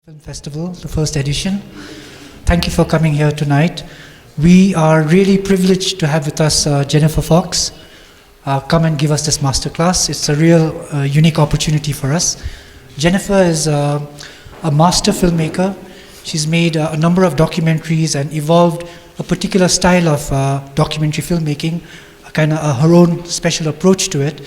Film Festival, the first edition. Thank you for coming here tonight. We are really privileged to have with us Jennifer Fox come and give us this masterclass. It's a real unique opportunity for us. Jennifer is a master filmmaker. She's made a number of documentaries and evolved a particular style of documentary filmmaking, a kind of her own special approach to it.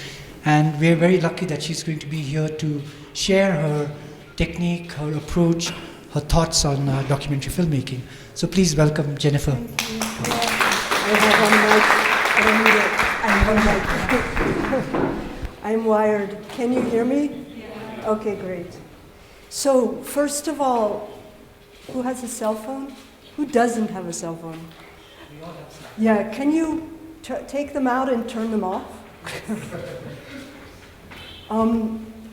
And we're very lucky that she's going to be here to share her technique, her approach, her thoughts on documentary filmmaking. So please welcome Jennifer. Thank you. I have one mic. I'm wired. Can you hear me? Yeah. Okay, great. So first of all, who has a cell phone? Who doesn't have a cell phone? We all have cell phones. Yeah, can you take them out and turn them off?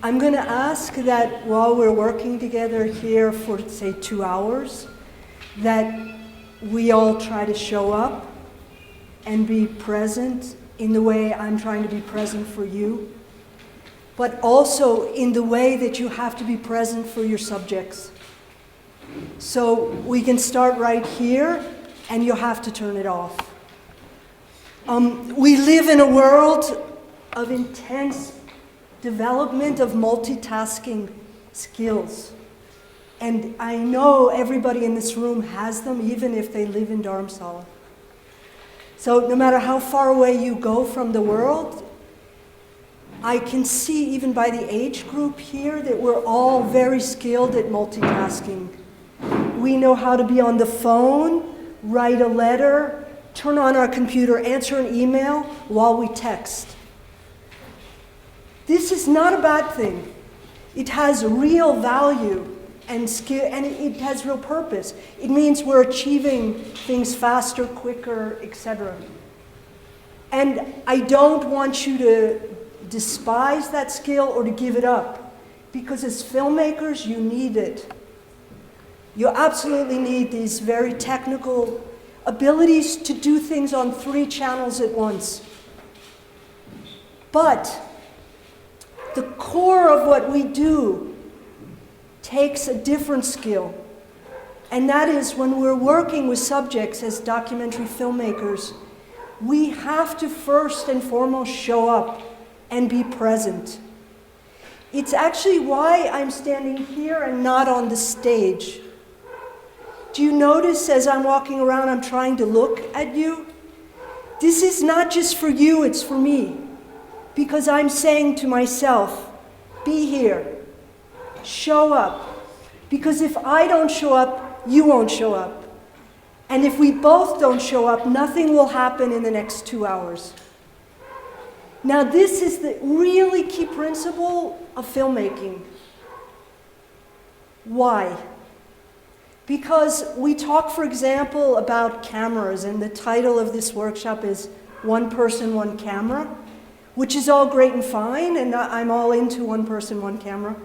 I'm going to ask that while we're working together here for, say, 2 hours, that we all try to show up and be present in the way I'm trying to be present for you, but also in the way that you have to be present for your subjects. So we can start right here, and you'll have to turn it off. We live in a world of intense development of multitasking skills. And I know everybody in this room has them, even if they live in Dharamshala. So no matter how far away you go from the world, I can see even by the age group here that we're all very skilled at multitasking. We know how to be on the phone, write a letter, turn on our computer, answer an email while we text. This is not a bad thing. It has real value and skill, and it has real purpose. It means we're achieving things faster, quicker, etc. And I don't want you to despise that skill or to give it up, because as filmmakers, you need it. You absolutely need these very technical abilities to do things on 3 channels at once. But the core of what we do takes a different skill. And that is when we're working with subjects as documentary filmmakers, we have to first and foremost show up and be present. It's actually why I'm standing here and not on the stage. Do you notice as I'm walking around, I'm trying to look at you? This is not just for you, it's for me. Because I'm saying to myself, be here, show up. Because if I don't show up, you won't show up. And if we both don't show up, nothing will happen in the next 2 hours. Now this is the really key principle of filmmaking. Why? Because we talk, for example, about cameras, and the title of this workshop is One Person, One Camera, which is all great and fine, and I'm all into one person, one camera.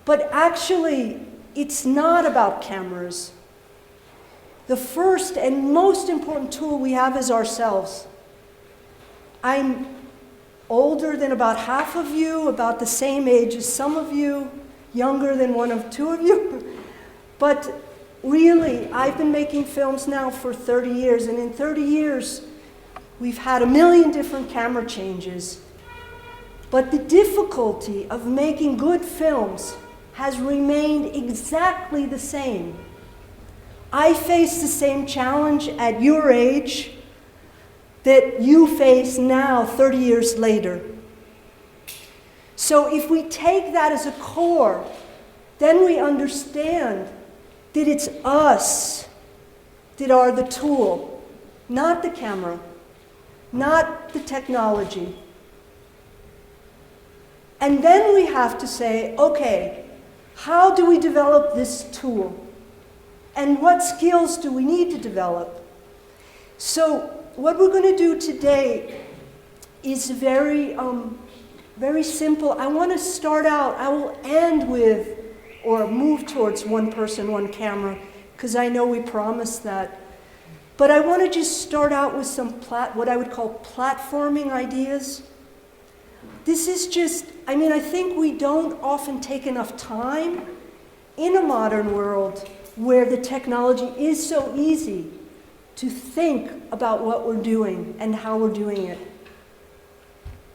But actually, it's not about cameras. The first and most important tool we have is ourselves. I'm older than about half of you, about the same age as some of you, younger than 1 of 2 of you. But really, I've been making films now for 30 years, and in 30 years, we've had 1 million different camera changes. But the difficulty of making good films has remained exactly the same. I face the same challenge at your age that you face now, 30 years later. So if we take that as a core, then we understand that it's us that are the tool, not the camera, not the technology. And then we have to say, okay, how do we develop this tool? And what skills do we need to develop? So what we're going to do today is very simple. I want to start out, I will end with, or move towards one person, one camera, because I know we promised that. But I want to just start out with some what I would call platforming ideas. This is just, I think we don't often take enough time in a modern world where the technology is so easy to think about what we're doing and how we're doing it,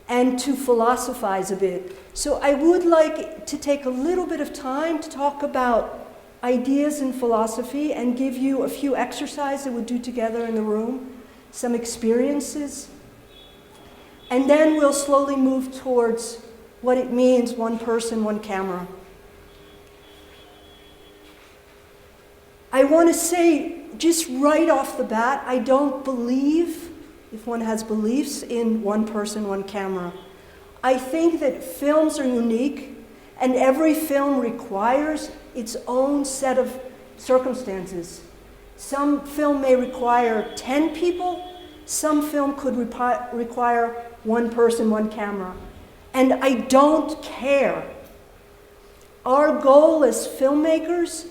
and to philosophize a bit. So I would like to take a little bit of time to talk about ideas in philosophy and give you a few exercises that we'll do together in the room, some experiences, and then we'll slowly move towards what it means, one person, one camera. I want to say, just right off the bat, I don't believe, if one has beliefs, in one person, one camera. I think that films are unique, and every film requires its own set of circumstances. Some film may require 10 people, some film could require one person, one camera. And I don't care. Our goal as filmmakers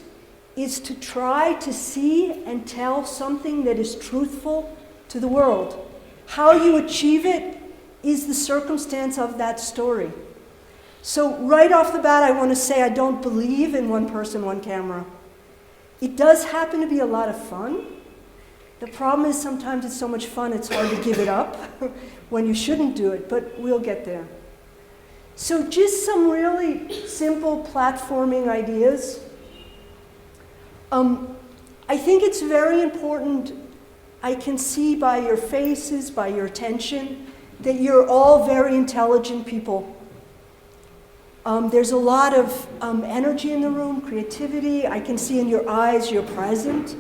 is to try to see and tell something that is truthful to the world. How you achieve it is the circumstance of that story. So right off the bat, I want to say I don't believe in one person, one camera. It does happen to be a lot of fun. The problem is sometimes it's so much fun it's hard to give it up when you shouldn't do it, but we'll get there. So just some really simple platforming ideas. I think it's very important, I can see by your faces, by your attention, that you're all very intelligent people. There's a lot of energy in the room, creativity. I can see in your eyes you're present.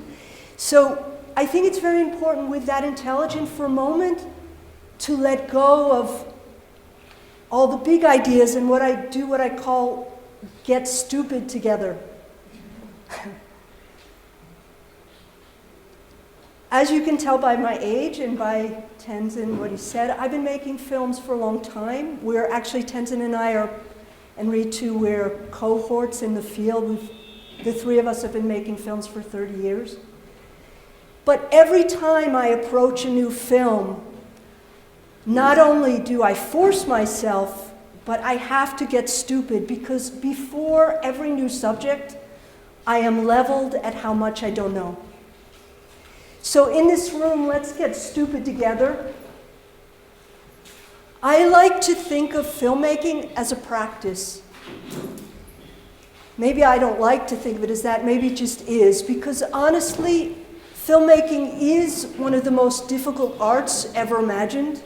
So I think it's very important with that intelligence for a moment to let go of all the big ideas and what I call get stupid together. As you can tell by my age and by Tenzin, what he said, I've been making films for a long time. We're actually, Tenzin and I are, and Ritu, we're cohorts in the field. The three of us have been making films for 30 years. But every time I approach a new film, not only do I force myself, but I have to get stupid, because before every new subject, I am leveled at how much I don't know. So in this room, let's get stupid together. I like to think of filmmaking as a practice. Maybe I don't like to think of it as that, maybe it just is, because honestly, filmmaking is one of the most difficult arts ever imagined.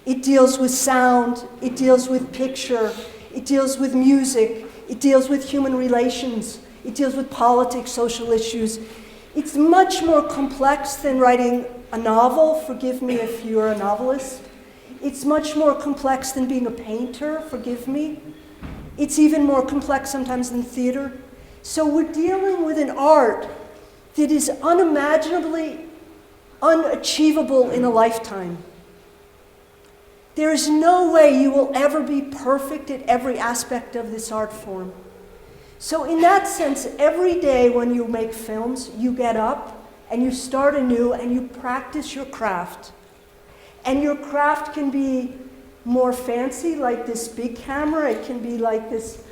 It deals with sound, it deals with picture, it deals with music, it deals with human relations, it deals with politics, social issues. It's much more complex than writing a novel, forgive me if you're a novelist. It's much more complex than being a painter, forgive me. It's even more complex sometimes than theater. So we're dealing with an art that is unimaginably unachievable in a lifetime. There is no way you will ever be perfect at every aspect of this art form. So in that sense, every day when you make films, you get up and you start anew and you practice your craft. And your craft can be more fancy, like this big camera. It can be like this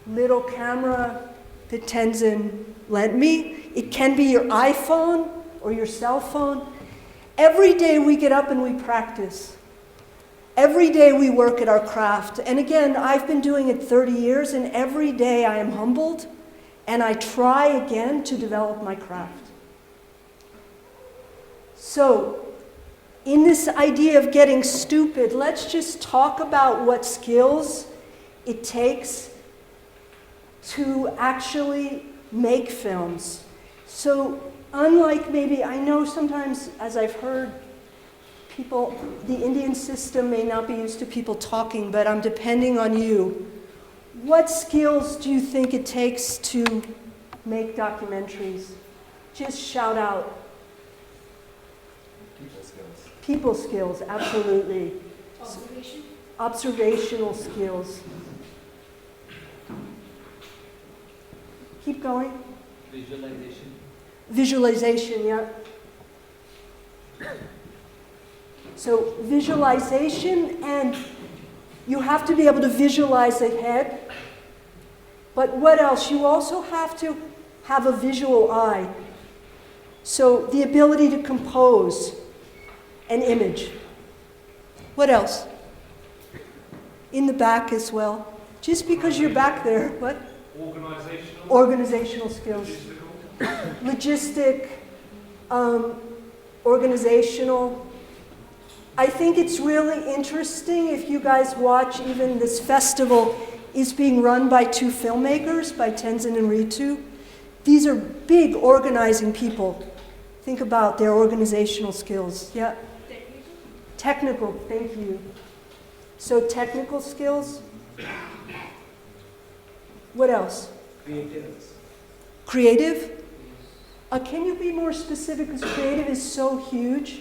little camera that Tenzin lent me. It can be your iPhone or your cell phone. Every day we get up and we practice. Every day we work at our craft. And again, I've been doing it 30 years, and every day I am humbled, and I try again to develop my craft. So, in this idea of getting stupid, let's just talk about what skills it takes to actually make films. So, unlike maybe, I know sometimes, as I've heard, people, the Indian system may not be used to people talking, but I'm depending on you. What skills do you think it takes to make documentaries? Just shout out. People skills. People skills, absolutely. Observation. Observational skills. Keep going. Visualization. Visualization, yeah. So visualization, and you have to be able to visualize ahead, But what else? You also have to have a visual eye. So the ability to compose an image. What else? In the back as well. Just because you're back there, what? Organizational skills. Logistic, organizational. I think it's really interesting if you guys watch, even this festival is being run by two filmmakers, by Tenzin and Ritu. These are big organizing people. Think about their organizational skills. Yeah? Technical, thank you. So technical skills. What else? Creative? Can you be more specific? Because creative is so huge.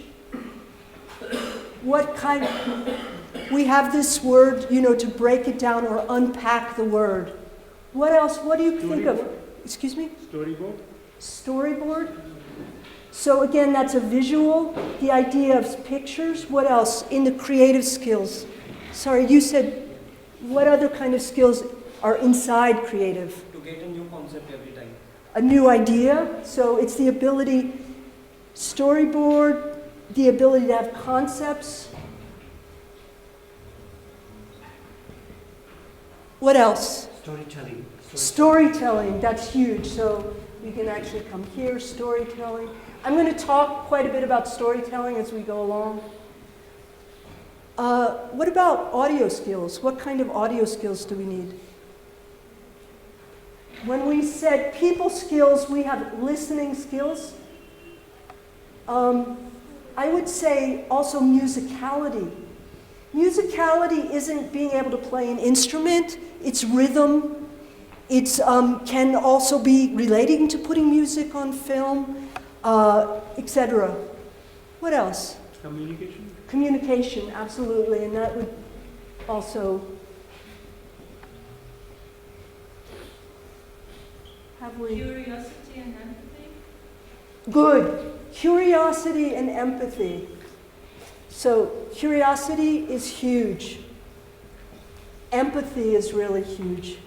What kind of, we have this word, to break it down or unpack the word. What else? What do you think of? Excuse me? Storyboard. Storyboard? So again, that's a visual, the idea of pictures. What else in the creative skills? Sorry, you said, what other kind of skills are inside creative? To get a new concept every time. A new idea. So it's the ability, storyboard, the ability to have concepts. What else? Storytelling. Storytelling, that's huge. So we can actually come here, storytelling. I'm going to talk quite a bit about storytelling as we go along. What about audio skills? What kind of audio skills do we need? When we said people skills, we have listening skills. I would say also musicality. Musicality isn't being able to play an instrument, it's rhythm. It's can also be relating to putting music on film, etc. What else? Communication. Communication, absolutely, and that would also have we. Curiosity and empathy. Good. Curiosity and empathy. So curiosity is huge. Empathy is really huge.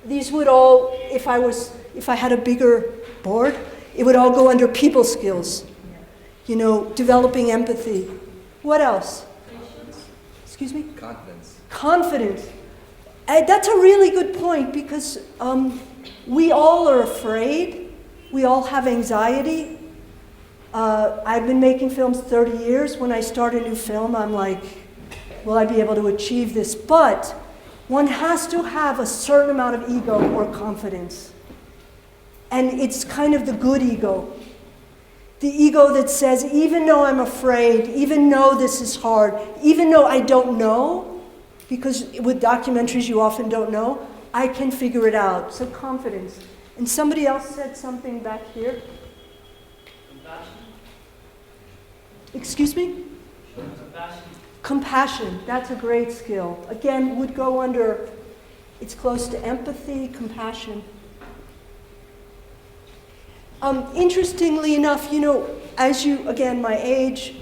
These would all, if I had a bigger board, it would all go under people skills. Developing empathy. What else? Patience. Excuse me? Confidence. Confidence. That's a really good point because we all are afraid. We all have anxiety. I've been making films 30 years. When I start a new film, I'm like, will I be able to achieve this? But one has to have a certain amount of ego or confidence. And it's kind of the good ego. The ego that says, even though I'm afraid, even though this is hard, even though I don't know, because with documentaries you often don't know, I can figure it out. So confidence. And somebody else said something back here. Compassion. Excuse me? Compassion. Compassion. That's a great skill. Again, would go under, it's close to empathy, compassion. Interestingly enough, again, my age,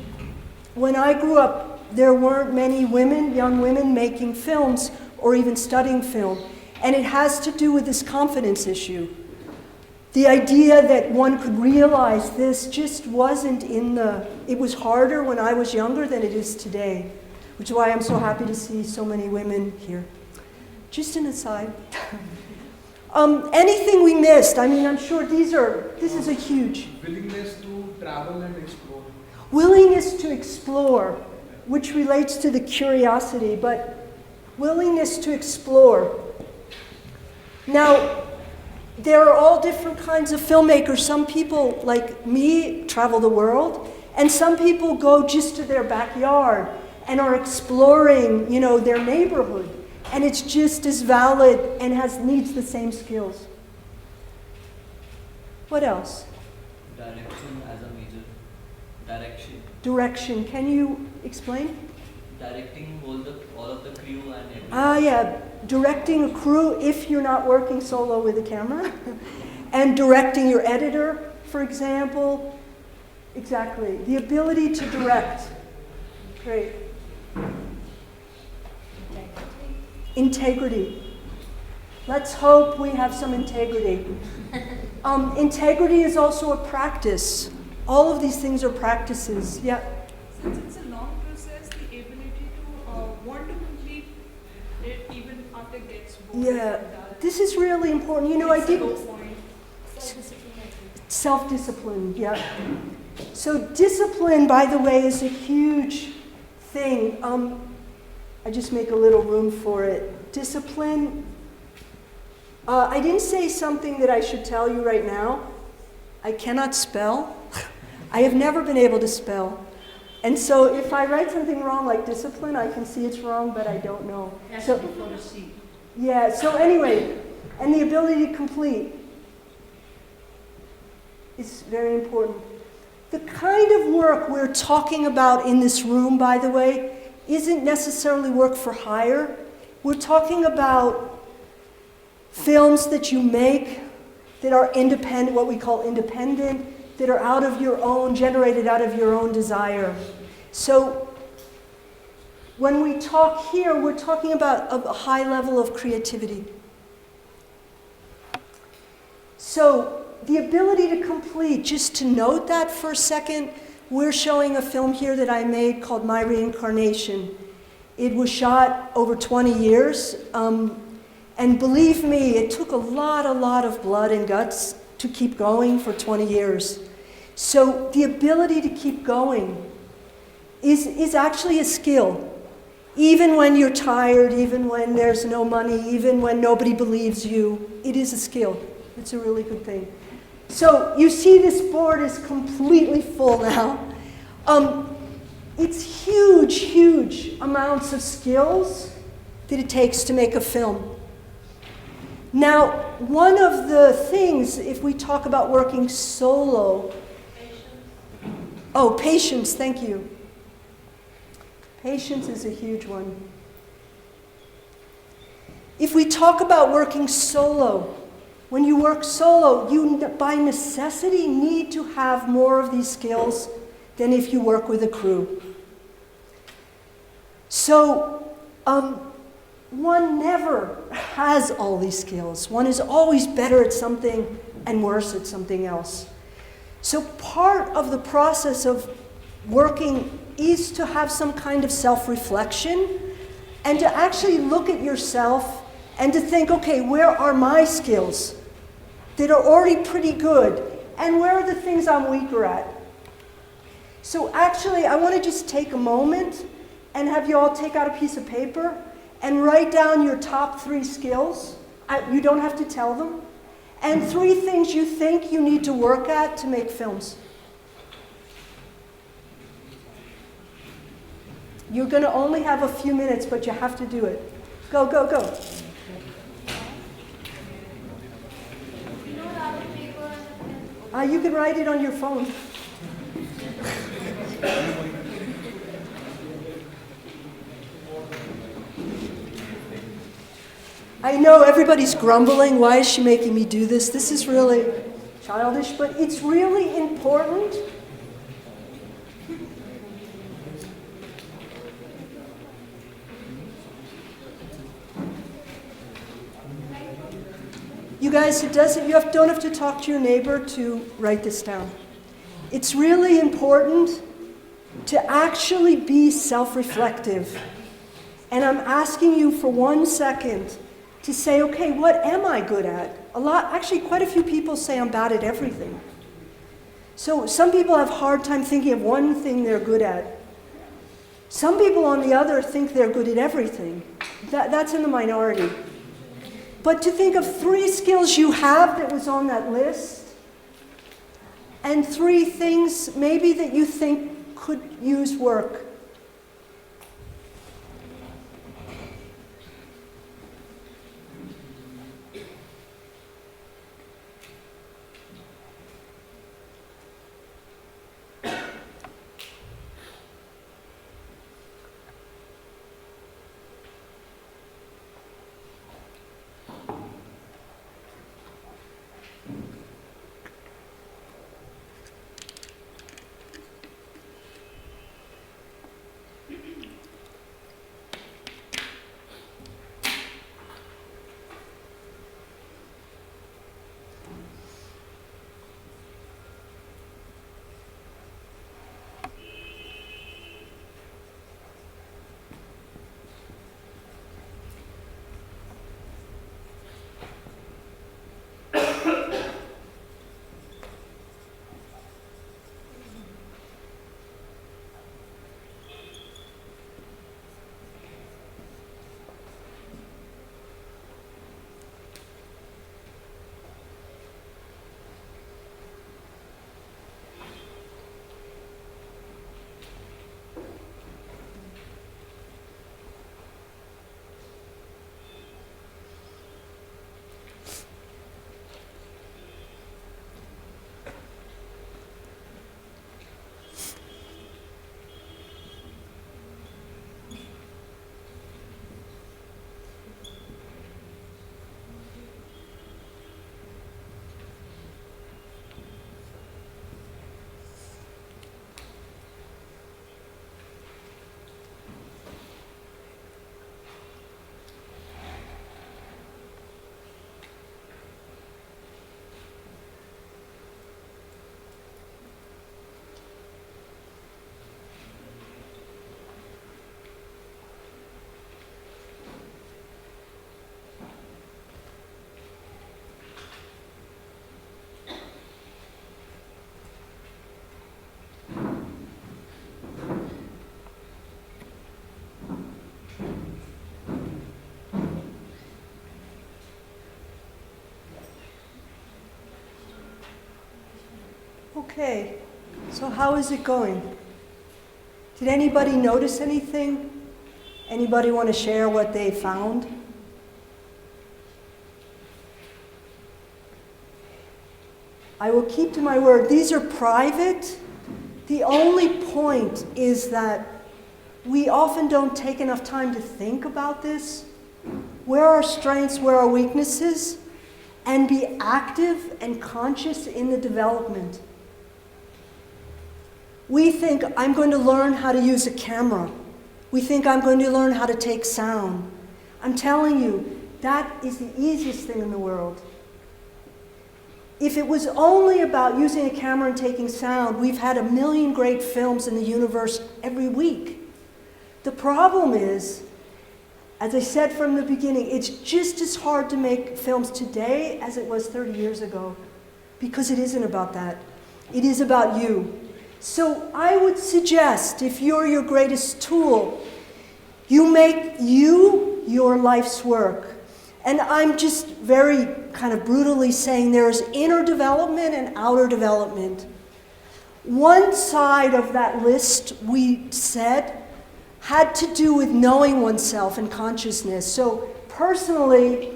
when I grew up, there weren't many women, young women, making films or even studying film. And it has to do with this confidence issue. The idea that one could realize this just wasn't it was harder when I was younger than it is today, which is why I'm so happy to see so many women here. Just an aside. Anything we missed? I'm sure this is a huge. Willingness to travel and explore. Willingness to explore, which relates to the curiosity, but willingness to explore. Now, there are all different kinds of filmmakers. Some people, like me, travel the world, and some people go just to their backyard and are exploring, their neighborhood. And it's just as valid and needs the same skills. What else? Direction as a major. Direction. Direction. Can you explain? Directing all of the crew and everything. Yeah. Directing a crew if you're not working solo with a camera. And directing your editor, for example. Exactly. The ability to direct. Great. Integrity. Let's hope we have some integrity. Integrity is also a practice. All of these things are practices. Yeah. Since it's a long process, the ability to want to complete it even after it gets bored. Yeah. This is really important. You know, I did Point. self-discipline. Yeah. So discipline, by the way, is a huge thing. I just make a little room for it. Discipline. I didn't say something that I should tell you right now. I cannot spell. I have never been able to spell. And so if I write something wrong like discipline, I can see it's wrong, but I don't know. So, yeah, so anyway, and the ability to complete is very important. The kind of work we're talking about in this room, by the way, isn't necessarily work for hire. We're talking about films that you make that are independent, what we call independent, that are out of your own, generated out of your own desire. So when we talk here, we're talking about a high level of creativity. So the ability to complete, just to note that for a second, we're showing a film here that I made called My Reincarnation. It was shot over 20 years, and believe me, it took a lot of blood and guts to keep going for 20 years. So the ability to keep going is actually a skill. Even when you're tired, even when there's no money, even when nobody believes you, it is a skill. It's a really good thing. So you see this board is completely full now. It's huge amounts of skills that it takes to make a film. Now, one of the things, if we talk about working solo, patience, thank you. Patience is a huge one. If we talk about working solo, when you work solo, you by necessity need to have more of these skills than if you work with a crew. So, one never has all these skills. One is always better at something and worse at something else. So part of the process of working is to have some kind of self-reflection and to actually look at yourself and to think, okay, where are my skills that are already pretty good? And where are the things I'm weaker at? So actually, I want to just take a moment and have you all take out a piece of paper and write down your top 3 skills. You don't have to tell them. And 3 things you think you need to work at to make films. You're going to only have a few minutes, but you have to do it. Go. You can write it on your phone. I know everybody's grumbling, why is she making me do this? This is really childish, but it's really important. You guys, don't have to talk to your neighbor to write this down. It's really important to actually be self-reflective. And I'm asking you for 1 second to say, okay, what am I good at? Actually, quite a few people say I'm bad at everything. So some people have a hard time thinking of one thing they're good at. Some people, on the other, think they're good at everything. That's in the minority. But to think of 3 skills you have that was on that list, and 3 things maybe that you think could use work. Okay, so how is it going? Did anybody notice anything? Anybody want to share what they found? I will keep to my word. These are private. The only point is that we often don't take enough time to think about this. Where are our strengths, where are our weaknesses? And be active and conscious in the development. We think, I'm going to learn how to use a camera. We think I'm going to learn how to take sound. I'm telling you, that is the easiest thing in the world. If it was only about using a camera and taking sound, we've had 1 million great films in the universe every week. The problem is, as I said from the beginning, it's just as hard to make films today as it was 30 years ago, because it isn't about that. It is about you. So I would suggest, if you're your greatest tool, you make you your life's work. And I'm just very kind of brutally saying there's inner development and outer development. One side of that list, we said, had to do with knowing oneself and consciousness. So personally,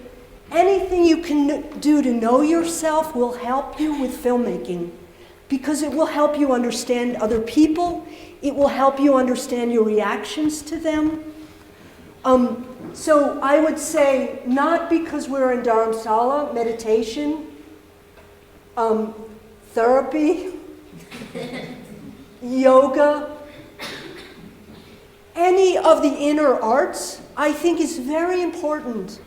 anything you can do to know yourself will help you with filmmaking, because it will help you understand other people. It will help you understand your reactions to them. So I would say, not because we're in Dharamshala, meditation, therapy, yoga, any of the inner arts, I think is very important.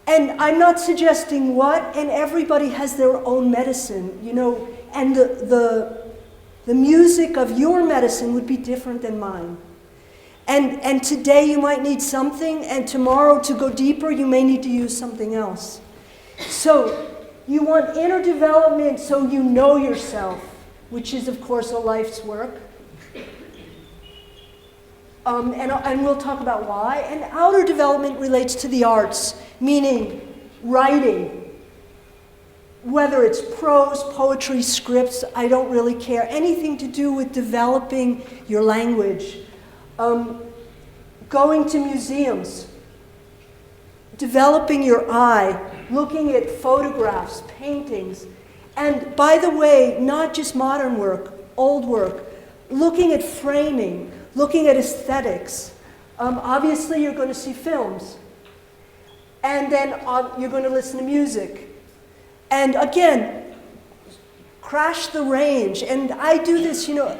And I'm not suggesting what, and everybody has their own medicine, you know, and the music of your medicine would be different than mine. And today you might need something, and tomorrow to go deeper you may need to use something else. So you want inner development so you know yourself, which is of course a life's work. And we'll talk about why. And outer development relates to the arts, meaning writing. Whether it's prose, poetry, scripts, I don't really care. Anything to do with developing your language. Going to museums. Developing your eye. Looking at photographs, paintings. And by the way, not just modern work, old work. Looking at framing. Looking at aesthetics. Obviously, you're going to see films. And then you're going to listen to music. And again, crash the range. And I do this, you know,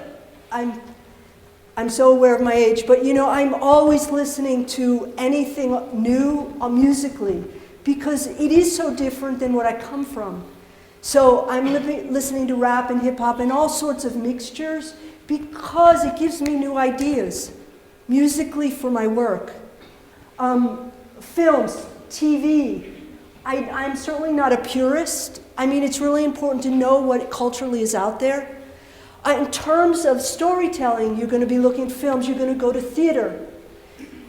I'm so aware of my age, but you know, I'm always listening to anything new musically, because it is so different than what I come from. So I'm listening to rap and hip hop and all sorts of mixtures, because it gives me new ideas, musically for my work. Films, TV. I'm certainly not a purist. I mean, it's really important to know what culturally is out there. In terms of storytelling, you're going to be looking at films, you're going to go to theater.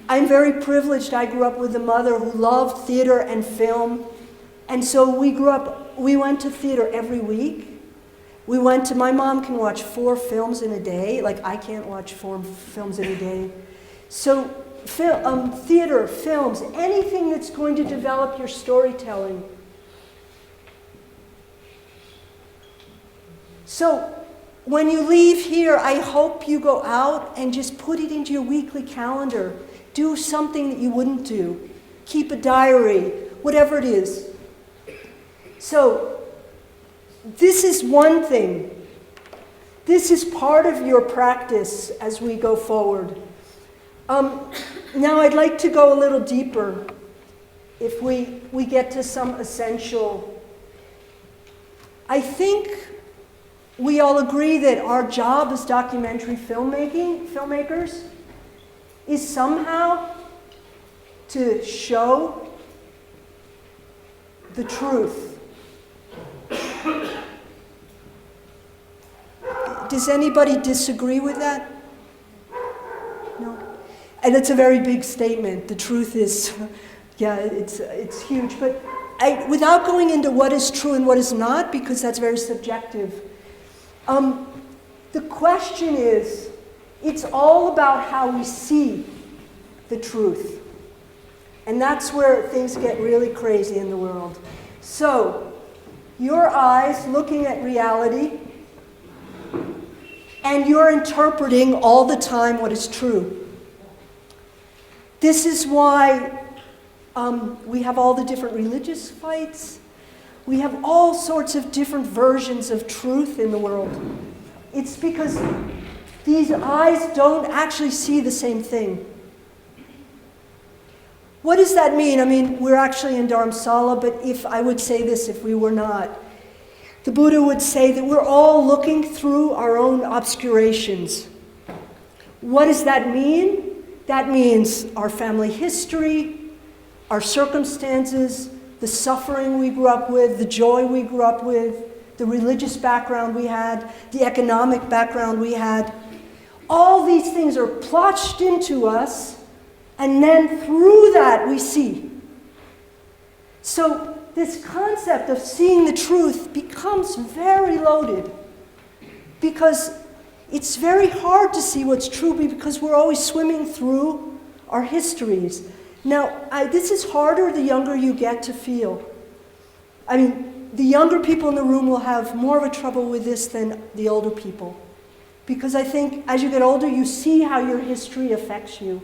I'm very privileged. I grew up with a mother who loved theater and film. And so we went to theater every week. My mom can watch 4 films in a day. Like, I can't watch 4 films in a day. So theater, films, anything that's going to develop your storytelling. So when you leave here, I hope you go out and just put it into your weekly calendar. Do something that you wouldn't do. Keep a diary, whatever it is. So this is one thing. This is part of your practice as we go forward. Now I'd like to go a little deeper if we get to some essential. I think we all agree that our job as documentary filmmakers is somehow to show the truth. Does anybody disagree with that? No? And it's a very big statement. The truth is, yeah, it's huge. But without going into what is true and what is not, because that's very subjective, The question is, it's all about how we see the truth. And that's where things get really crazy in the world. So, your eyes looking at reality, and you're interpreting all the time what is true. This is why we have all the different religious fights. We have all sorts of different versions of truth in the world. It's because these eyes don't actually see the same thing. What does that mean? I mean, we're actually in Dharamshala, but if I would say this if we were not, the Buddha would say that we're all looking through our own obscurations. What does that mean? That means our family history, our circumstances, the suffering we grew up with, the joy we grew up with, the religious background we had, the economic background we had. All these things are plotched into us, and then through that we see. So this concept of seeing the truth becomes very loaded, because it's very hard to see what's true because we're always swimming through our histories. Now, this is harder the younger you get to feel. I mean, the younger people in the room will have more of a trouble with this than the older people. Because I think as you get older, you see how your history affects you.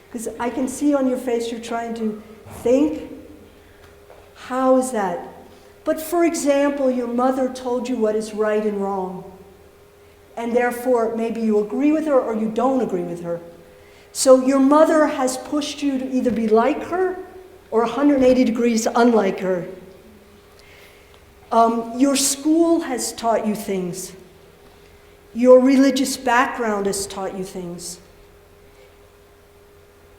Because I can see on your face you're trying to think, how is that? But for example, your mother told you what is right and wrong. And therefore, maybe you agree with her or you don't agree with her. So your mother has pushed you to either be like her or 180 degrees unlike her. Your school has taught you things. Your religious background has taught you things.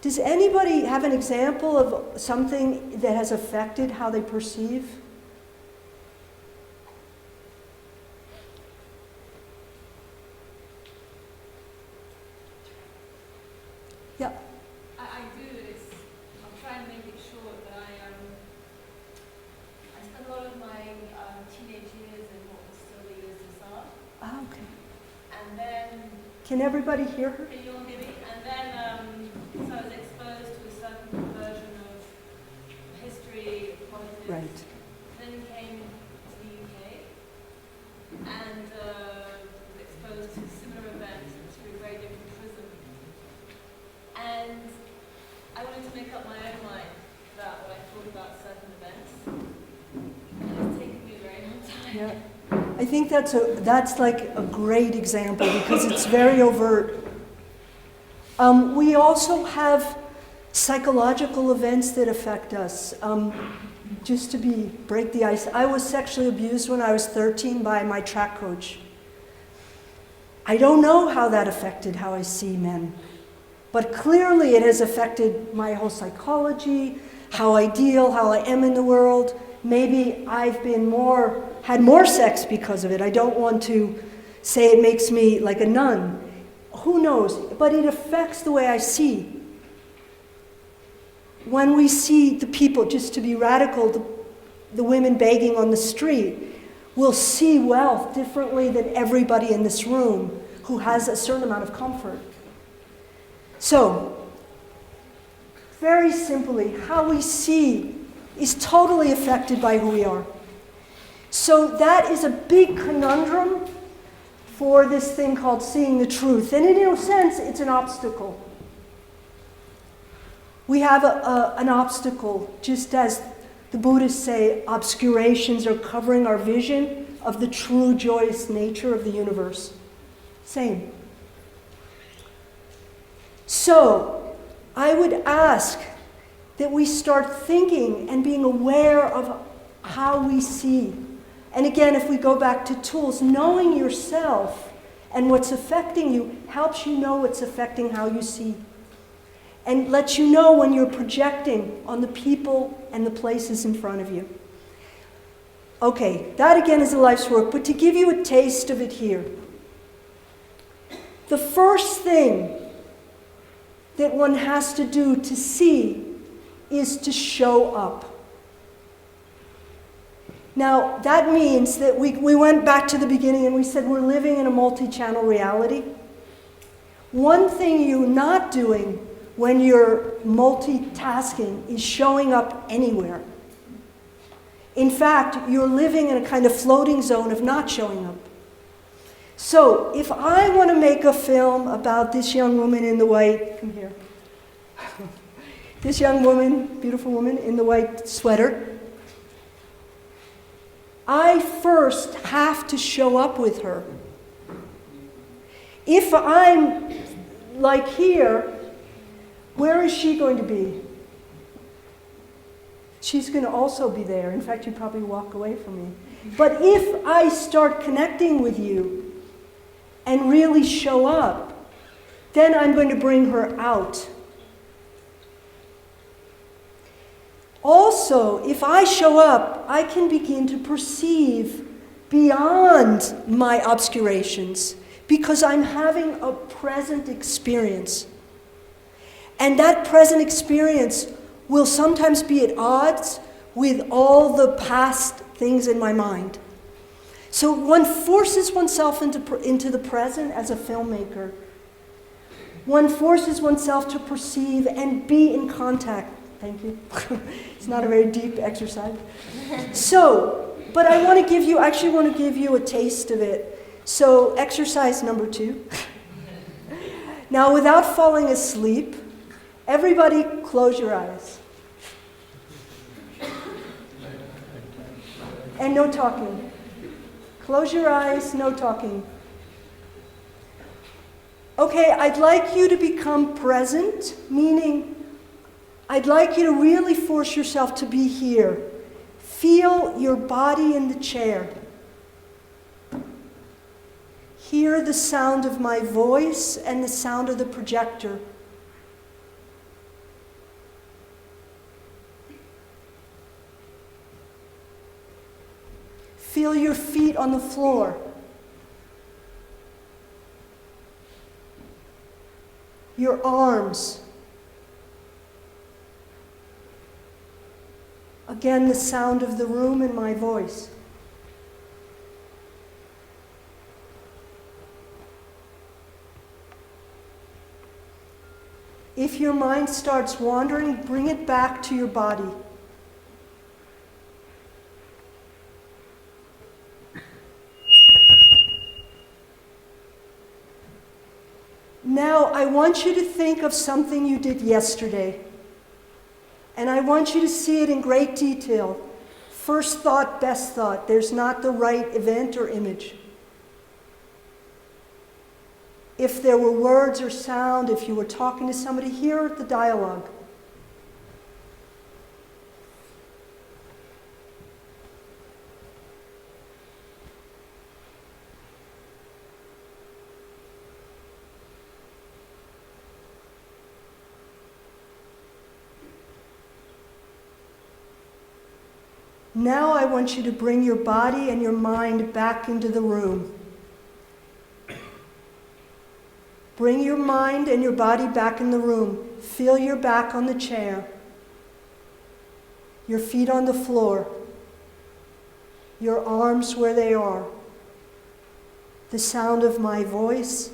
Does anybody have an example of something that has affected how they perceive? Yeah. I do. I'll try and make it short, but I spent a lot of my teenage years in what was still the USSR. Ah, okay. And then, Can everybody hear her? can you all hear me? And then, so I was exposed to a certain version of history, politics. Right. Then came to the UK and was exposed to similar events through a very different prism. And I wanted to make up my own mind about what I thought about certain events. And it's taken me a very long time. Yeah. I think that's like a great example because it's very overt. We also have psychological events that affect us. Just to break the ice, I was sexually abused when I was 13 by my track coach. I don't know how that affected how I see men, but clearly it has affected my whole psychology, how I deal, how I am in the world. Maybe I've had more sex because of it. I don't want to say it makes me like a nun. Who knows? But it affects the way I see. When we see the people, just to be radical, the women begging on the street, we'll see wealth differently than everybody in this room who has a certain amount of comfort. So, very simply, how we see is totally affected by who we are. So that is a big conundrum for this thing called seeing the truth. And in a sense, it's an obstacle. We have an obstacle, just as the Buddhists say, obscurations are covering our vision of the true joyous nature of the universe. Same. So, I would ask that we start thinking and being aware of how we see. And again, if we go back to tools, knowing yourself and what's affecting you helps you know what's affecting how you see. And lets you know when you're projecting on the people and the places in front of you. Okay, that again is a life's work, but to give you a taste of it here. The first thing that one has to do to see is to show up. Now, that means that we went back to the beginning and we said we're living in a multi-channel reality. One thing you're not doing when you're multitasking is showing up anywhere. In fact, you're living in a kind of floating zone of not showing up. So, if I want to make a film about this young woman in the white, come here, this young woman, beautiful woman in the white sweater, I first have to show up with her. If I'm like here, where is she going to be? She's going to also be there. In fact, you'd probably walk away from me. But if I start connecting with you and really show up, then I'm going to bring her out. Also, if I show up, I can begin to perceive beyond my obscurations because I'm having a present experience. And that present experience will sometimes be at odds with all the past things in my mind. So one forces oneself into the present as a filmmaker. One forces oneself to perceive and be in contact. Thank you. It's not a very deep exercise. So, but I want to give you a taste of it. So, exercise number 2. Now, without falling asleep, everybody close your eyes. And no talking. Close your eyes, no talking. Okay, I'd like you to become present, meaning I'd like you to really force yourself to be here. Feel your body in the chair. Hear the sound of my voice and the sound of the projector. Feel your feet on the floor. Your arms. Again, the sound of the room and my voice. If your mind starts wandering, bring it back to your body. Now, I want you to think of something you did yesterday. And I want you to see it in great detail. First thought, best thought. There's not the right event or image. If there were words or sound, if you were talking to somebody, hear the dialogue. Now I want you to bring your body and your mind back into the room. Bring your mind and your body back in the room. Feel your back on the chair, your feet on the floor, your arms where they are, the sound of my voice,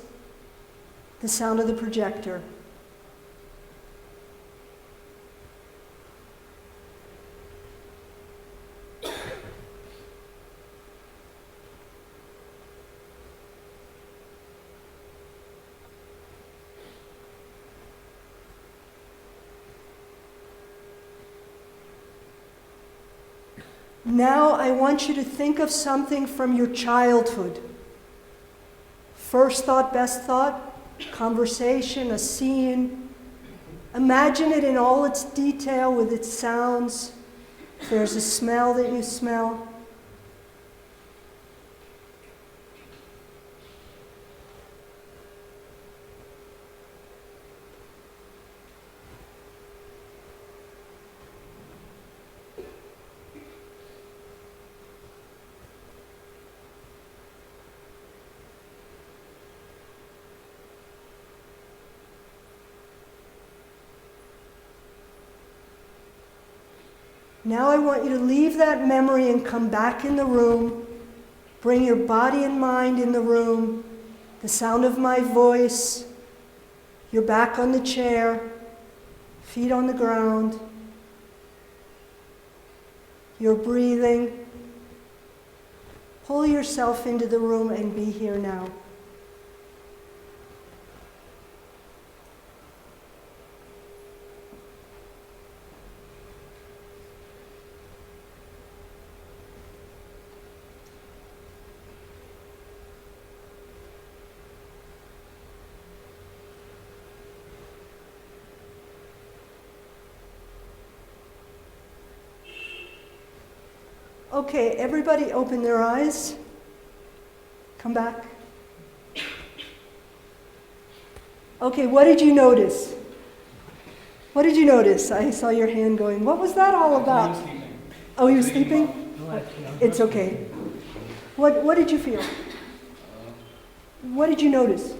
the sound of the projector. Now I want you to think of something from your childhood. First thought, best thought, conversation, a scene. Imagine it in all its detail with its sounds. If there's a smell that you smell. Now I want you to leave that memory and come back in the room. Bring your body and mind in the room. The sound of my voice. Your back on the chair. Feet on the ground. Your breathing. Pull yourself into the room and be here now. Okay, everybody open their eyes. Come back. Okay, what did you notice? What did you notice? I saw your hand going. What was that all about? Oh, you were sleeping? It's okay. What did you feel? What did you notice?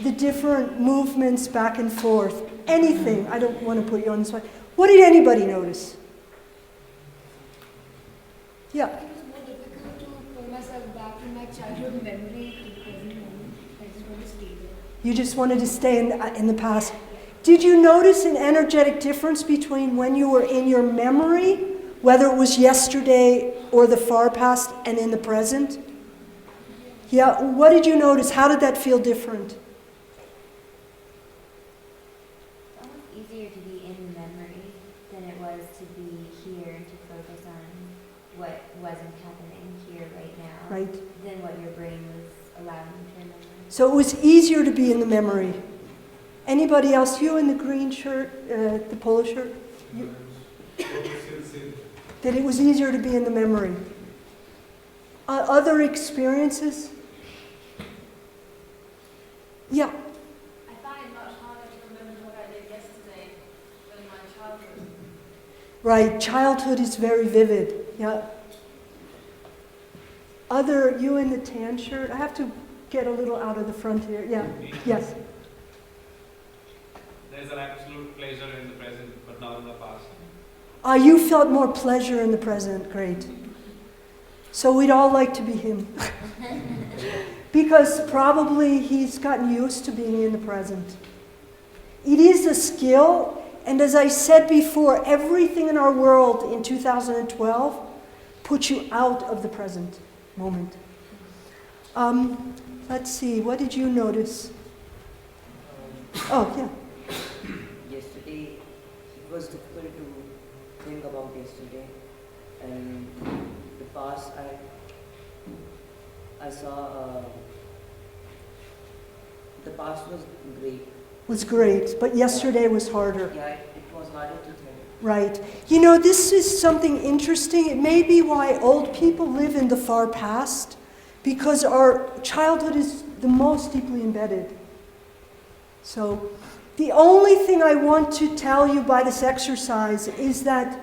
The different movements back and forth. Anything. I don't want to put you on the spot. What did anybody notice? Yeah. It was more difficult to pull myself back in my childhood memory to the present moment. I just want to stay there. You just wanted to stay in the past. Did you notice an energetic difference between when you were in your memory, whether it was yesterday or the far past, and in the present? Yeah, what did you notice? How did that feel different? It's almost easier to be in memory than it was to be here and to focus on what wasn't happening here right now, Right. than what your brain was allowing you to remember. So it was easier to be in the memory. Anybody else? You in the green shirt, the polo shirt? You, that it was easier to be in the memory. Other experiences? Yeah. I find it much harder to remember what I did yesterday than my childhood. Right, childhood is very vivid. Yeah. You in the tan shirt? I have to get a little out of the front here. Yeah. Yes. There's an absolute pleasure in the present, but not in the past. You felt more pleasure in the present. Great. So we'd all like to be him. Because probably he's gotten used to being in the present. It is a skill, and as I said before, everything in our world in 2012 puts you out of the present moment. Let's see, what did you notice? Oh, yeah. Yesterday, it was difficult to think about yesterday, and the past I saw the past was great. Was great, but yesterday was harder. Yeah, it was harder to think. Right. You know, this is something interesting. It may be why old people live in the far past, because our childhood is the most deeply embedded. So, the only thing I want to tell you by this exercise is that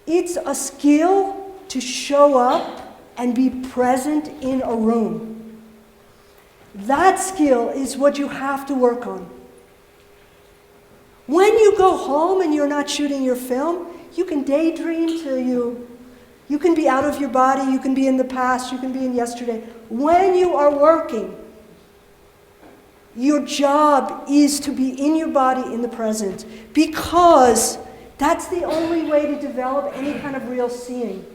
it's a skill to show up and be present in a room. That skill is what you have to work on. When you go home and you're not shooting your film, you can daydream till you can be out of your body, you can be in the past, you can be in yesterday. When you are working, your job is to be in your body in the present, because that's the only way to develop any kind of real seeing.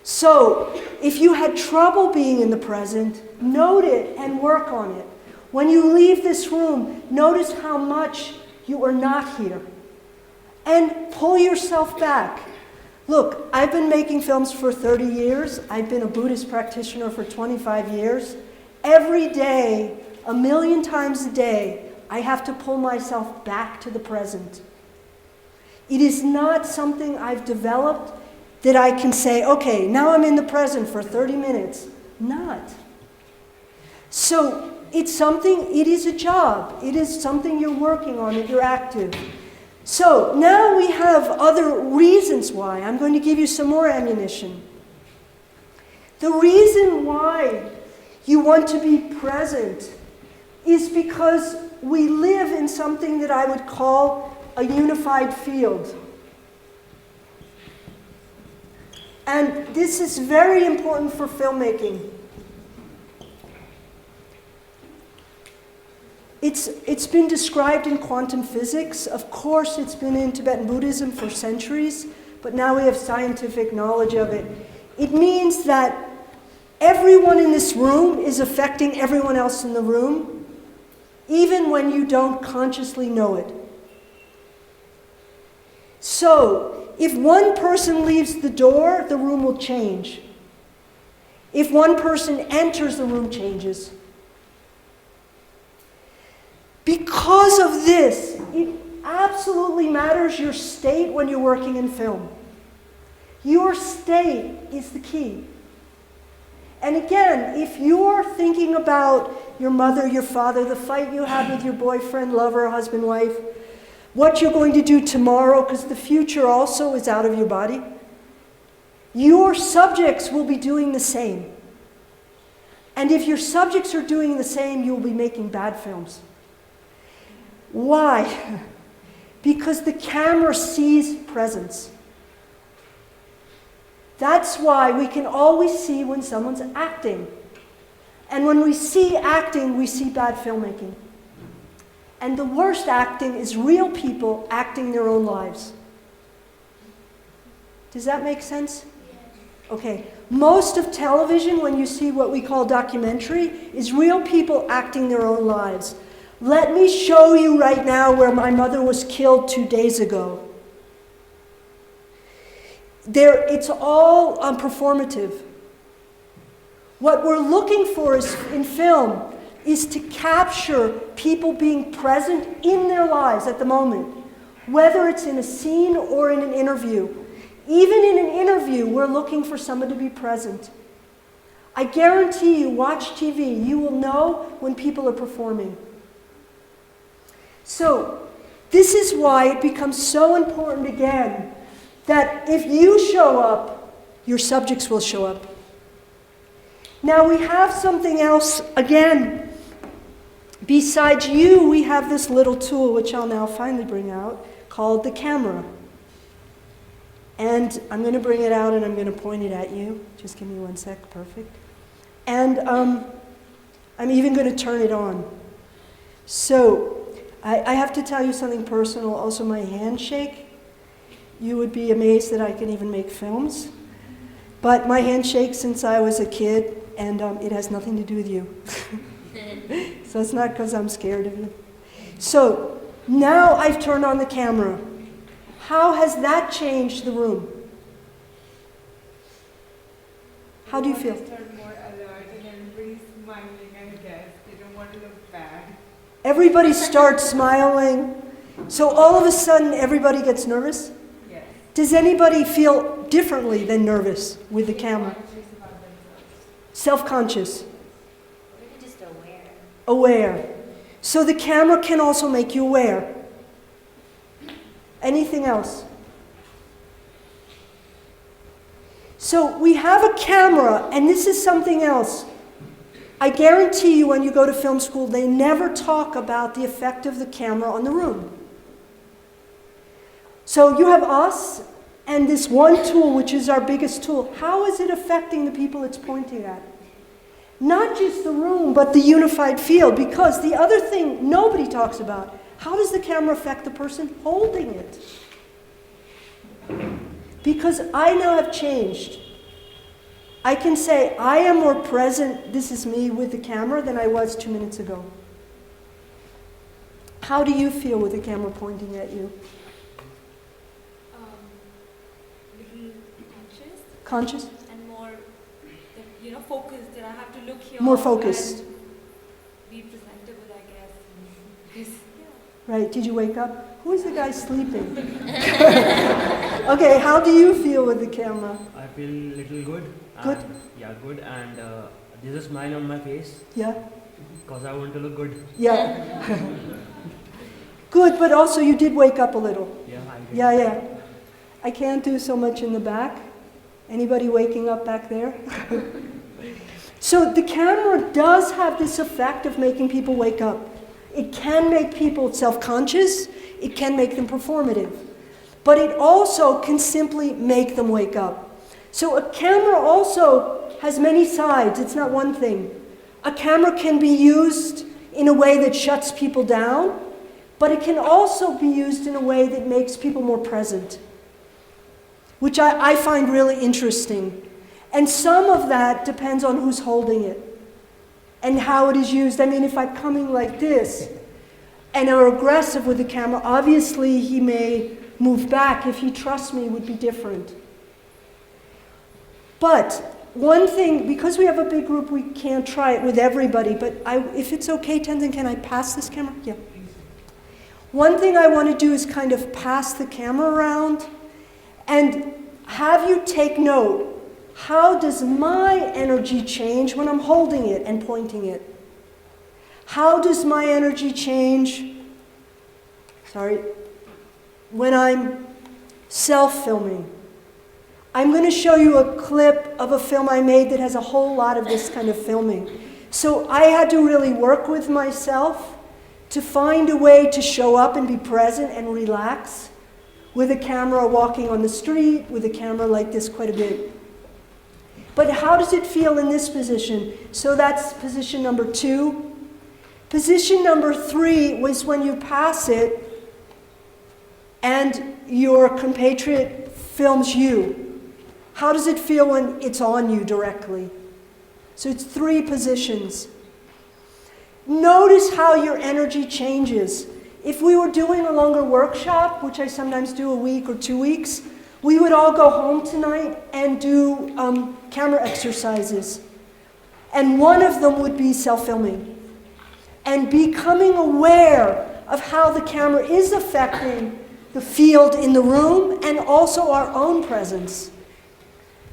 So, if you had trouble being in the present, note it and work on it. When you leave this room, notice how much you are not here. And pull yourself back. Look, I've been making films for 30 years. I've been a Buddhist practitioner for 25 years. Every day, 1,000,000 times a day, I have to pull myself back to the present. It is not something I've developed that I can say, okay, now I'm in the present for 30 minutes. Not. So it is a job. It is something you're working on, that you're active. So now we have other reasons why. I'm going to give you some more ammunition. The reason why you want to be present is because we live in something that I would call a unified field. And this is very important for filmmaking. It's been described in quantum physics. Of course, it's been in Tibetan Buddhism for centuries, but now we have scientific knowledge of it. It means that everyone in this room is affecting everyone else in the room, even when you don't consciously know it. So, if one person leaves the door, the room will change. If one person enters, the room changes. Because of this, it absolutely matters your state when you're working in film. Your state is the key. And again, if you're thinking about your mother, your father, the fight you had with your boyfriend, lover, husband, wife, what you're going to do tomorrow, because the future also is out of your body, your subjects will be doing the same. And if your subjects are doing the same, you'll be making bad films. Why? Because the camera sees presence. That's why we can always see when someone's acting. And when we see acting, we see bad filmmaking. And the worst acting is real people acting their own lives. Does that make sense? Okay. Most of television, when you see what we call documentary, is real people acting their own lives. Let me show you right now where my mother was killed 2 days ago. It's all performative. What we're looking for in film is to capture people being present in their lives at the moment, whether it's in a scene or in an interview. Even in an interview, we're looking for someone to be present. I guarantee you, watch TV, you will know when people are performing. So, this is why it becomes so important again that if you show up, your subjects will show up. Now we have something else, again, besides you, we have this little tool, which I'll now finally bring out, called the camera. And I'm going to bring it out and I'm going to point it at you. Just give me 1 sec, perfect. And I'm even going to turn it on. So, I have to tell you something personal, also my handshake. You would be amazed that I can even make films. But my handshake since I was a kid, and it has nothing to do with you. So it's not because I'm scared of you. So now I've turned on the camera. How has that changed the room? How do you feel? More alert and everybody's smiling, I guess. They don't want to look bad. Everybody starts smiling. So all of a sudden, everybody gets nervous? Yes. Does anybody feel differently than nervous with the camera? Self-conscious. Maybe just aware. Aware. So the camera can also make you aware. Anything else? So we have a camera, and this is something else. I guarantee you when you go to film school, they never talk about the effect of the camera on the room. So you have us and this one tool, which is our biggest tool. How is it affecting the people it's pointing at? Not just the room, but the unified field, because the other thing nobody talks about, how does the camera affect the person holding it? Because I now have changed. I can say, I am more present, this is me with the camera, than I was 2 minutes ago. How do you feel with the camera pointing at you? Little anxious Conscious? and more, focused. That I have to look here. More focused. And be presentable, I guess. Yes. Right, did you wake up? Who is the guy sleeping? Okay, how do you feel with the camera? I feel little good. Good? Yeah, good. And there's a smile on my face. Yeah? Because I want to look good. Yeah. Good, but also you did wake up a little. Yeah, I did. Yeah. I can't do so much in the back. Anybody waking up back there? So the camera does have this effect of making people wake up. It can make people self-conscious, it can make them performative, but it also can simply make them wake up. So a camera also has many sides, it's not one thing. A camera can be used in a way that shuts people down, but it can also be used in a way that makes people more present, which I find really interesting. And some of that depends on who's holding it and how it is used. I mean, if I'm coming like this and are aggressive with the camera, obviously he may move back. If he trusts me, it would be different. But one thing, because we have a big group, we can't try it with everybody, but if it's okay, Tenzin, can I pass this camera? Yeah. One thing I want to do is kind of pass the camera around and have you take note. How does my energy change when I'm holding it and pointing it? How does my energy change, when I'm self-filming? I'm going to show you a clip of a film I made that has a whole lot of this kind of filming. So I had to really work with myself to find a way to show up and be present and relax with a camera walking on the street, with a camera like this quite a bit. But how does it feel in this position? So that's position number 2. Position number 3 was when you pass it and your compatriot films you. How does it feel when it's on you directly? So it's 3 positions. Notice how your energy changes. If we were doing a longer workshop, which I sometimes do a week or 2 weeks, we would all go home tonight and do camera exercises. And one of them would be self-filming. And becoming aware of how the camera is affecting the field in the room and also our own presence.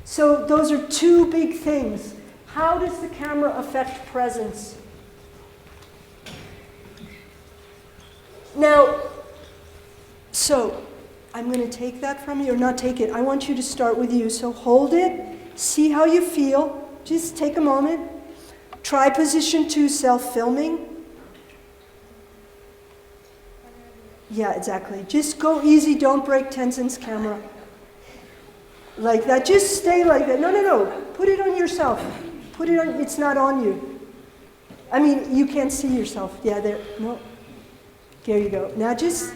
So those are 2 big things. How does the camera affect presence? Now, so I'm going to take that from you, or not take it. I want you to start with you. So hold it, see how you feel. Just take a moment. Try position 2, self-filming. Yeah, exactly. Just go easy, don't break Tenzin's camera. Like that, just stay like that. No. Put it on yourself. Put it on, it's not on you. I mean, you can't see yourself. Yeah, there, no. There you go. Now just,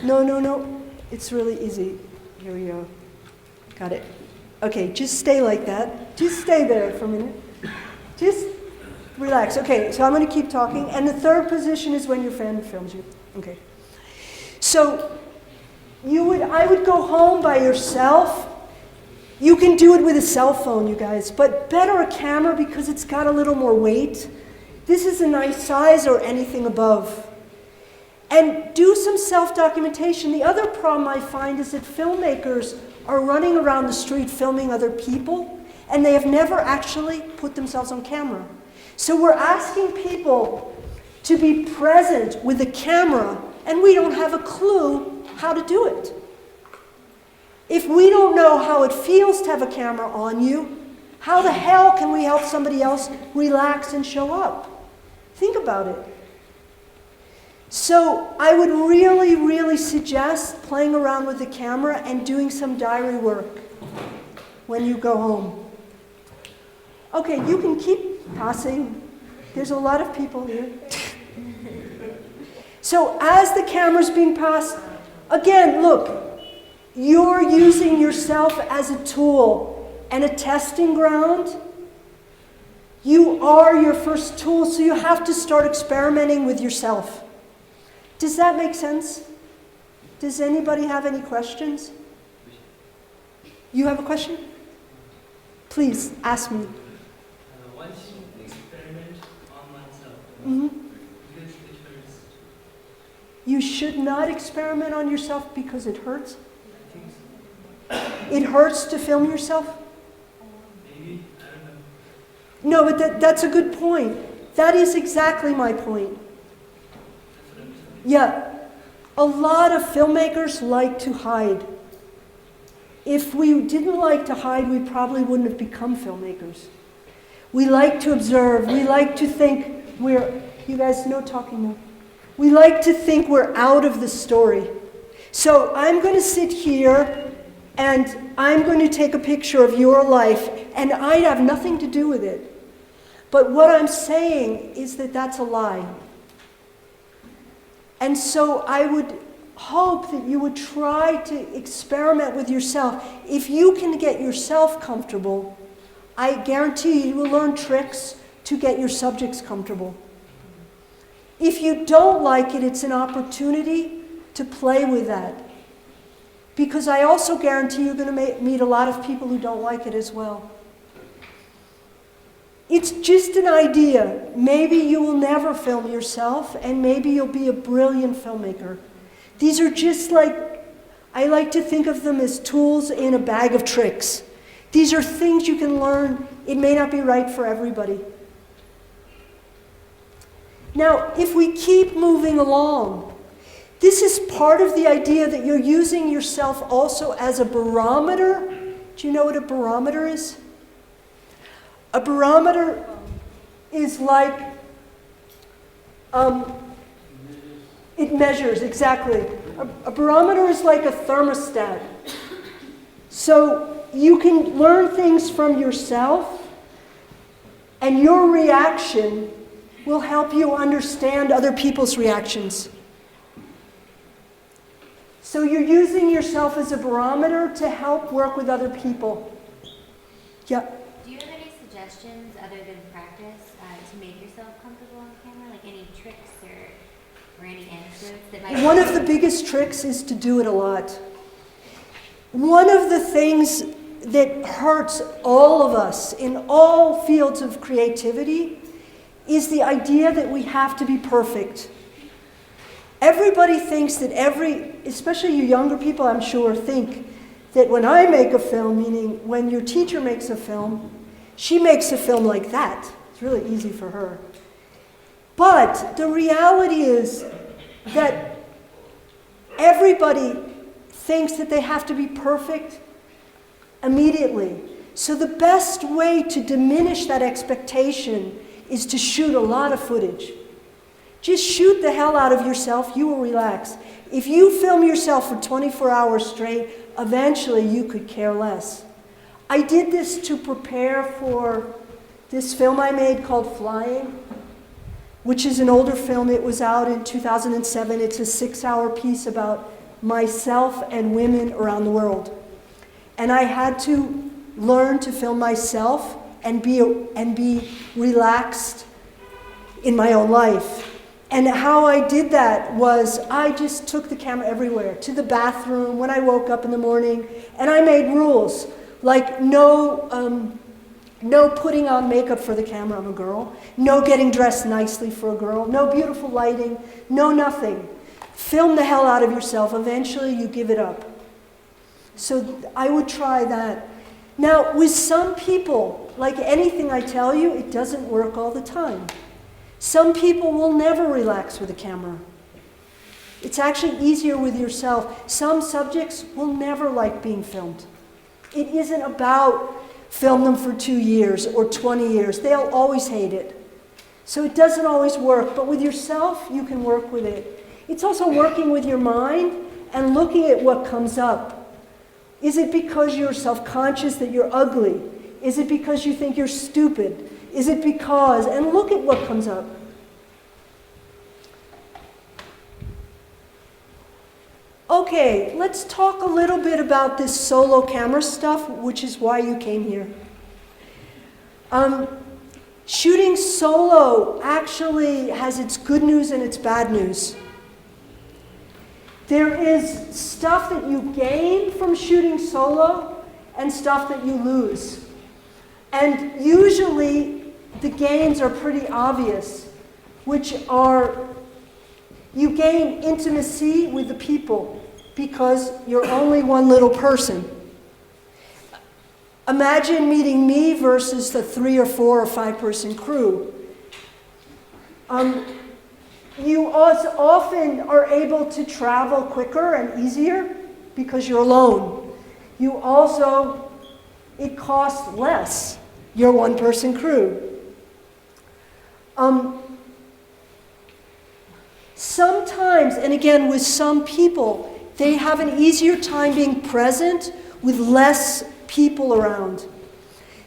no. It's really easy. Here we go. Got it. Okay, just stay like that. Just stay there for a minute. Just relax. Okay, so I'm going to keep talking. And the 3rd position is when your friend films you. Okay. So I would go home by yourself. You can do it with a cell phone, you guys, but better a camera because it's got a little more weight. This is a nice size or anything above. And do some self-documentation. The other problem I find is that filmmakers are running around the street filming other people, and they have never actually put themselves on camera. So we're asking people to be present with the camera, and we don't have a clue how to do it. If we don't know how it feels to have a camera on you, how the hell can we help somebody else relax and show up? Think about it. So I would really, really suggest playing around with the camera and doing some diary work when you go home. Okay, you can keep passing. There's a lot of people here. So as the camera's being passed, again, look, you're using yourself as a tool and a testing ground. You are your first tool, so you have to start experimenting with yourself. Does that make sense? Does anybody have any questions? You have a question? Please, ask me. Once you experiment on oneself, because it hurts. You should not experiment on yourself because it hurts. I think so. It hurts to film yourself? Maybe, I don't know. No, but that's a good point. That is exactly my point. Yeah, a lot of filmmakers like to hide. If we didn't like to hide, we probably wouldn't have become filmmakers. We like to observe. We like to think we're You guys, no talking, no. We like to think we're out of the story. So I'm going to sit here and I'm going to take a picture of your life, and I have nothing to do with it. But what I'm saying is that that's a lie. And so I would hope that you would try to experiment with yourself. If you can get yourself comfortable, I guarantee you will learn tricks to get your subjects comfortable. If you don't like it, it's an opportunity to play with that. Because I also guarantee you're going to meet a lot of people who don't like it as well. It's just an idea. Maybe you will never film yourself, and maybe you'll be a brilliant filmmaker. These are just like, I like to think of them as tools in a bag of tricks. These are things you can learn. It may not be right for everybody. Now, if we keep moving along, this is part of the idea that you're using yourself also as a barometer. Do you know what a barometer is? A barometer is like, it measures, exactly. A barometer is like a thermostat. So you can learn things from yourself, and your reaction will help you understand other people's reactions. So you're using yourself as a barometer to help work with other people. Yeah. Do you have any suggestions other than practice to make yourself comfortable on camera? Like any tricks or any anecdotes that might... One of the biggest tricks is to do it a lot. One of the things that hurts all of us in all fields of creativity is the idea that we have to be perfect. Everybody thinks that especially you younger people, I'm sure, think that when I make a film, meaning when your teacher makes a film, she makes a film like that. It's really easy for her. But the reality is that everybody thinks that they have to be perfect immediately. So the best way to diminish that expectation is to shoot a lot of footage. Just shoot the hell out of yourself, you will relax. If you film yourself for 24 hours straight, eventually you could care less. I did this to prepare for this film I made called Flying, which is an older film. It was out in 2007. It's a 6-hour piece about myself and women around the world. And I had to learn to film myself and be relaxed in my own life. And how I did that was I just took the camera everywhere, to the bathroom, when I woke up in the morning, and I made rules, like no putting on makeup for the camera, I'm a girl, no getting dressed nicely for a girl, no beautiful lighting, no nothing. Film the hell out of yourself. Eventually you give it up. So I would try that. Now, with some people, like anything I tell you, it doesn't work all the time. Some people will never relax with a camera. It's actually easier with yourself. Some subjects will never like being filmed. It isn't about film them for 2 years or 20 years. They'll always hate it. So it doesn't always work, but with yourself, you can work with it. It's also working with your mind and looking at what comes up. Is it because you're self-conscious that you're ugly? Is it because you think you're stupid? Is it because, and look at what comes up. Okay, let's talk a little bit about this solo camera stuff, which is why you came here. Shooting solo actually has its good news and its bad news. There is stuff that you gain from shooting solo and stuff that you lose. And usually the gains are pretty obvious, which are you gain intimacy with the people because you're only one little person. Imagine meeting me versus the 3 or 4 or 5 person crew. You also often are able to travel quicker and easier because you're alone. You also, it costs less. You're one person crew. Sometimes, and again with some people, they have an easier time being present with less people around.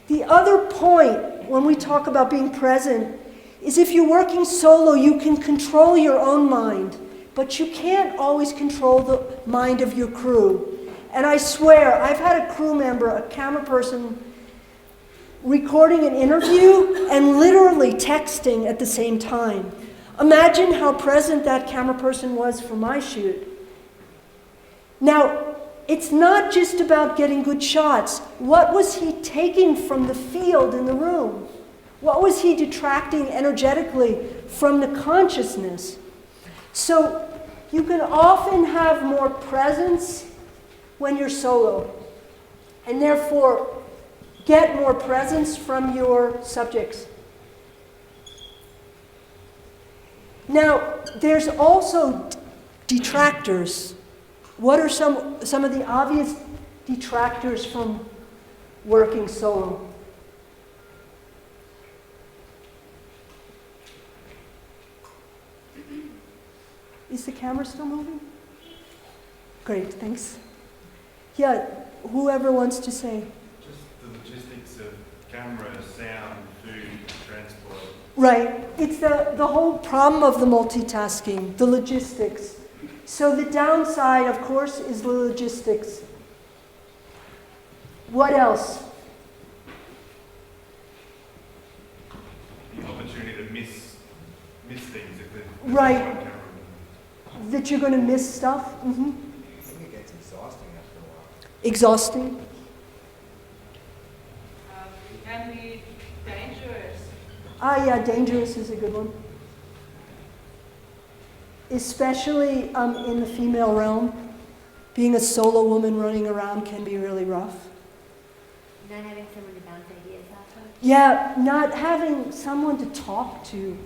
The other point when we talk about being present is if you're working solo, you can control your own mind, but you can't always control the mind of your crew. And I swear, I've had a crew member, a camera person, recording an interview and literally texting at the same time. Imagine how present that camera person was for my shoot. Now, it's not just about getting good shots. What was he taking from the field in the room? What was he detracting energetically from the consciousness? So you can often have more presence when you're solo, and therefore get more presence from your subjects. Now, there's also detractors. What are some of the obvious detractors from working solo? Is the camera still moving? Great, thanks. Yeah, whoever wants to say. Just the logistics of camera, sound, food, transport. Right. It's the whole problem of the multitasking, the logistics. So the downside, of course, is the logistics. What else? The opportunity to miss things if there's Right. one camera. That you're going to miss stuff? Mm-hmm. I think it gets exhausting after a while. Exhausting? It can be dangerous. Ah, yeah, dangerous is a good one. Especially in the female realm. Being a solo woman running around can be really rough. Not having someone to bounce ideas off of. Yeah, not having someone to talk to.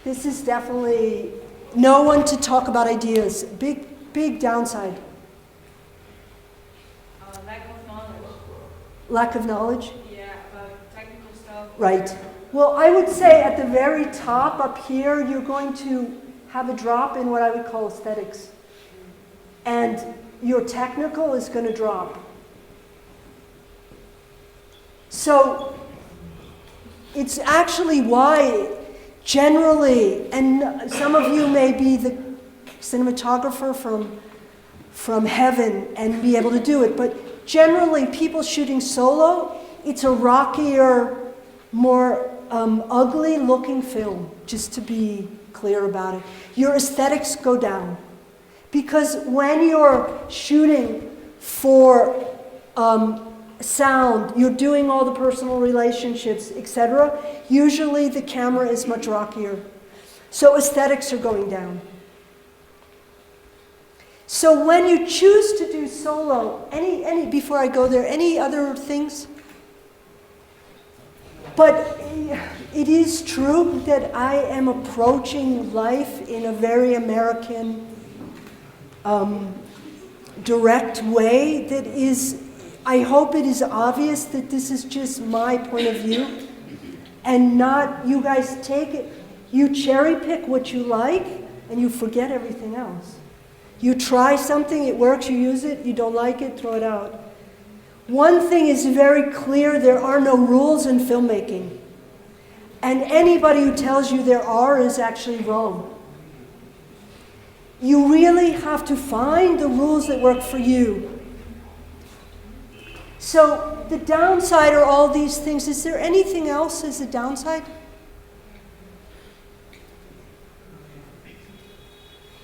This is definitely no one to talk about ideas. Big downside. Lack of knowledge. Lack of knowledge? Yeah, about technical stuff. Right. Well, I would say at the very top up here, you're going to have a drop in what I would call aesthetics. And your technical is going to drop. So it's actually why generally, and some of you may be the cinematographer from heaven and be able to do it, but generally people shooting solo, it's a rockier, more ugly looking film, just to be clear about it. Your aesthetics go down. Because when you're shooting for sound, you're doing all the personal relationships, etc., usually the camera is much rockier. So aesthetics are going down. So when you choose to do solo, before I go there, any other things? But it is true that I am approaching life in a very American, direct way that is, I hope it is obvious that this is just my point of view and not, you guys take it, you cherry pick what you like and you forget everything else. You try something, it works, you use it, you don't like it, throw it out. One thing is very clear, there are no rules in filmmaking. And anybody who tells you there are is actually wrong. You really have to find the rules that work for you. So the downside are all these things. Is there anything else as a downside?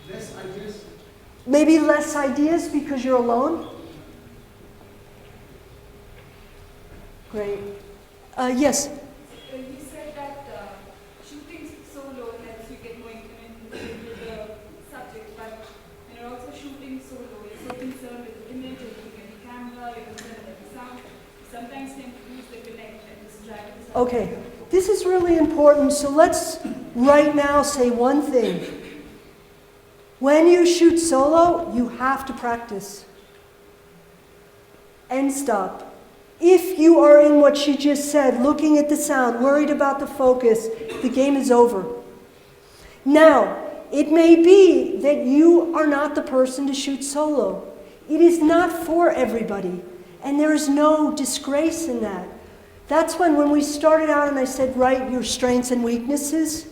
Less ideas. Maybe less ideas because you're alone? Great. Yes? You said that shooting solo helps you get more into the subject, but when you're also shooting solo, you're so concerned with the image, you're looking at the camera, you're concerned with the sound. You sometimes tend to lose the connect and distract yourself. Okay. This is really important, so let's right now say one thing. When you shoot solo, you have to practice. End stop. If you are in what she just said, looking at the sound, worried about the focus, the game is over. Now, it may be that you are not the person to shoot solo. It is not for everybody, and there is no disgrace in that. That's when we started out and I said, write your strengths and weaknesses.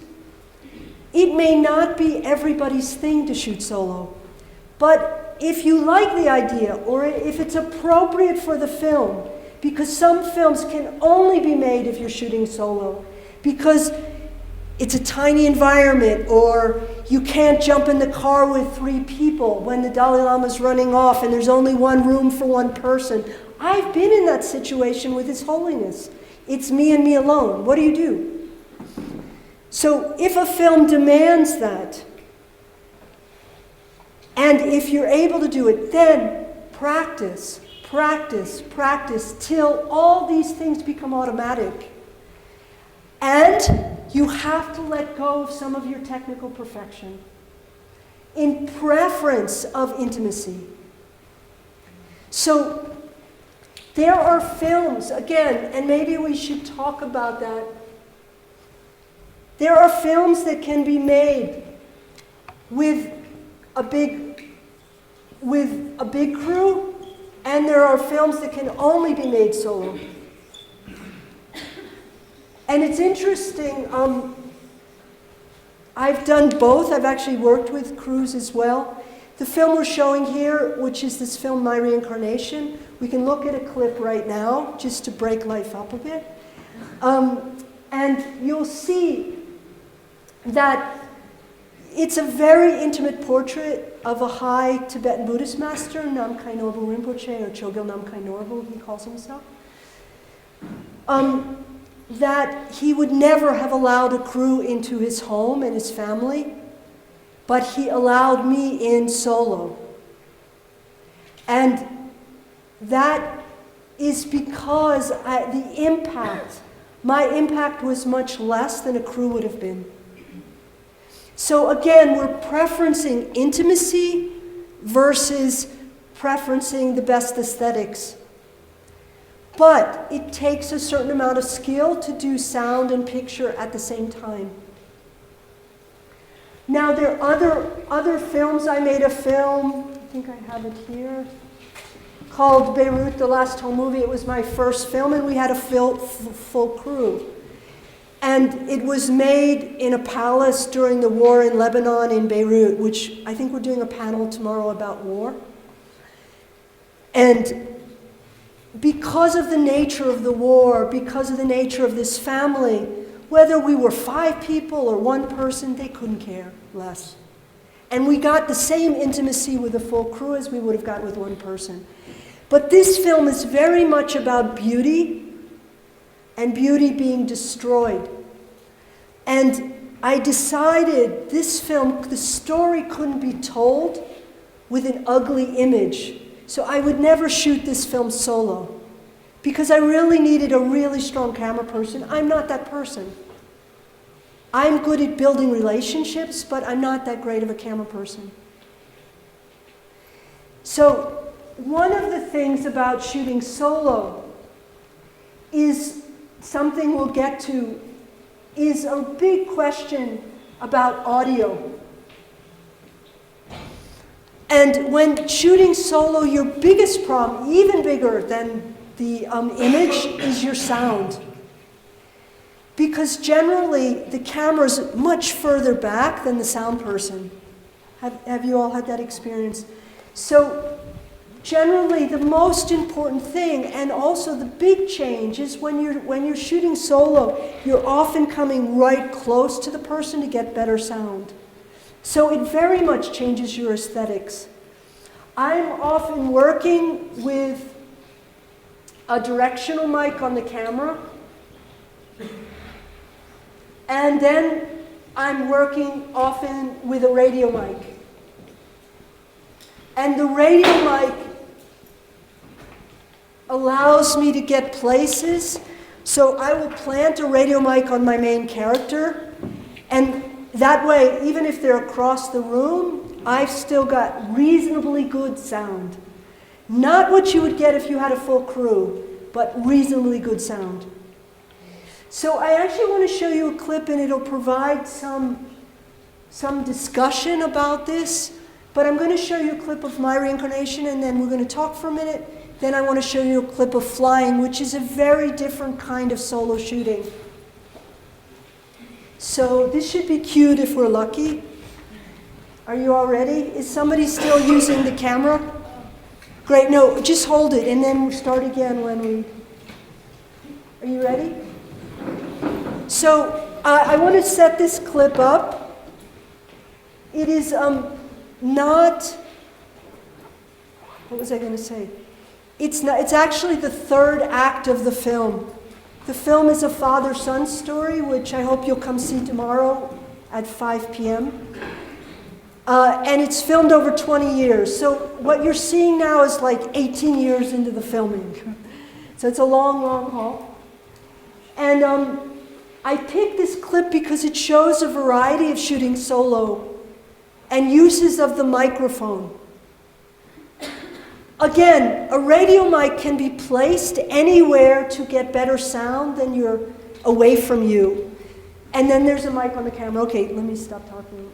It may not be everybody's thing to shoot solo, but if you like the idea, or if it's appropriate for the film, because some films can only be made if you're shooting solo, because it's a tiny environment, or you can't jump in the car with 3 people when the Dalai Lama's running off and there's only one room for one person. I've been in that situation with His Holiness. It's me and me alone. What do you do? So if a film demands that, and if you're able to do it, then practice, practice, practice, till all these things become automatic. And you have to let go of some of your technical perfection in preference of intimacy. So there are films, again, and maybe we should talk about that. There are films that can be made with a big crew, and there are films that can only be made solo. And it's interesting, I've done both. I've actually worked with crews as well. The film we're showing here, which is this film, My Reincarnation, we can look at a clip right now, just to break life up a bit. And you'll see that it's a very intimate portrait of a high Tibetan Buddhist master, Namkhai Norbu Rinpoche, or Chogyal Namkhai Norbu, he calls himself. That he would never have allowed a crew into his home and his family, but he allowed me in solo. And that is because my impact was much less than a crew would have been. So again, we're preferencing intimacy versus preferencing the best aesthetics. But it takes a certain amount of skill to do sound and picture at the same time. Now there are other films. I made a film, I think I have it here, called Beirut, the Last Home Movie. It was my first film, and we had a full crew. And it was made in a palace during the war in Lebanon in Beirut, which I think we're doing a panel tomorrow about war. And because of the nature of the war, because of the nature of this family, whether we were 5 people or 1 person, they couldn't care less. And we got the same intimacy with a full crew as we would have got with 1 person. But this film is very much about beauty, and beauty being destroyed. And I decided this film, the story couldn't be told with an ugly image. So I would never shoot this film solo, because I really needed a really strong camera person. I'm not that person. I'm good at building relationships, but I'm not that great of a camera person. So one of the things about shooting solo is something we'll get to, is a big question about audio. And when shooting solo, your biggest problem, even bigger than the image, is your sound. Because generally, the camera's much further back than the sound person. Have you all had that experience? So generally, the most important thing, and also the big change, is when you're shooting solo, you're often coming right close to the person to get better sound. So it very much changes your aesthetics. I'm often working with a directional mic on the camera, and then I'm working often with a radio mic. And the radio mic allows me to get places, so I will plant a radio mic on my main character, and that way, even if they're across the room, I've still got reasonably good sound. Not what you would get if you had a full crew, but reasonably good sound. So I actually want to show you a clip, and it'll provide some some discussion about this, but I'm going to show you a clip of my reincarnation, and then we're going to talk for a minute. Then I want to show you a clip of flying, which is a very different kind of solo shooting. So this should be cued if we're lucky. Are you all ready? Is somebody still using the camera? Great, no, just hold it, and then we'll start again when we... Are you ready? So I want to set this clip up. It is not... What was I going to say? It's actually the third act of the film. The film is a father-son story, which I hope you'll come see tomorrow at 5 p.m. And it's filmed over 20 years. So what you're seeing now is like 18 years into the filming. So it's a long, long haul. And I picked this clip because it shows a variety of shooting solo and uses of the microphone. Again, a radio mic can be placed anywhere to get better sound than you're away from you. And then there's a mic on the camera. Okay, let me stop talking.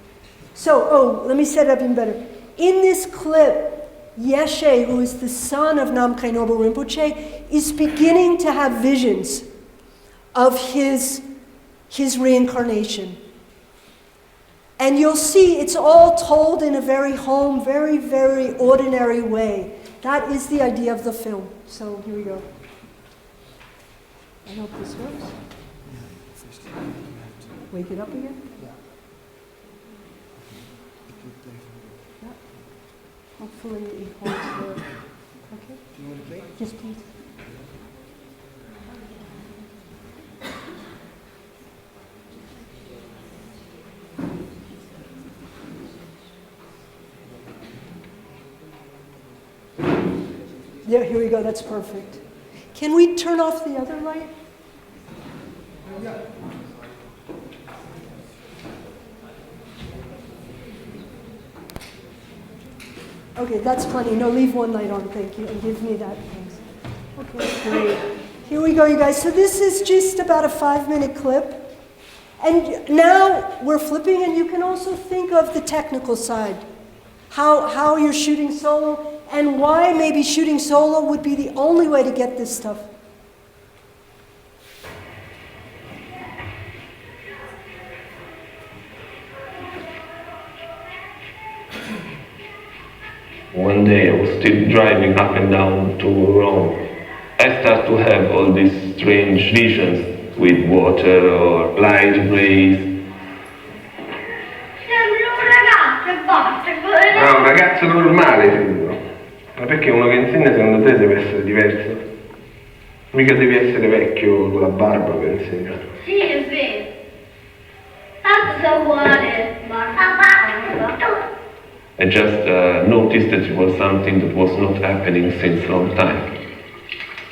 So, let me set it up even better. In this clip, Yeshe, who is the son of Namkhai Nobo Rinpoche, is beginning to have visions of his reincarnation. And you'll see it's all told in a very home, very, very ordinary way. That is the idea of the film. So here we go. I hope this works. Wake it up again? Yeah. Hopefully it holds the... Okay? Do you want to play? Yes, please. Yeah, here we go, that's perfect. Can we turn off the other light? Yeah. Okay, that's plenty. No, leave one light on, thank you, and give me that, thanks. Okay, great. Here we go, you guys. So this is just about a 5-minute clip. And now we're flipping, and you can also think of the technical side. How you're shooting solo, and why maybe shooting solo would be the only way to get this stuff. One day I was still driving up and down to Rome. I started to have all these strange visions with water or light rays. Ah, un ragazzo normale, sicuro. Ma perché uno che insegna secondo te deve essere diverso? Mica devi essere vecchio con la barba per insegnare. Sì, è vero. Tanto sono uguale, ma... I just noticed that it was something that was not happening since a long time.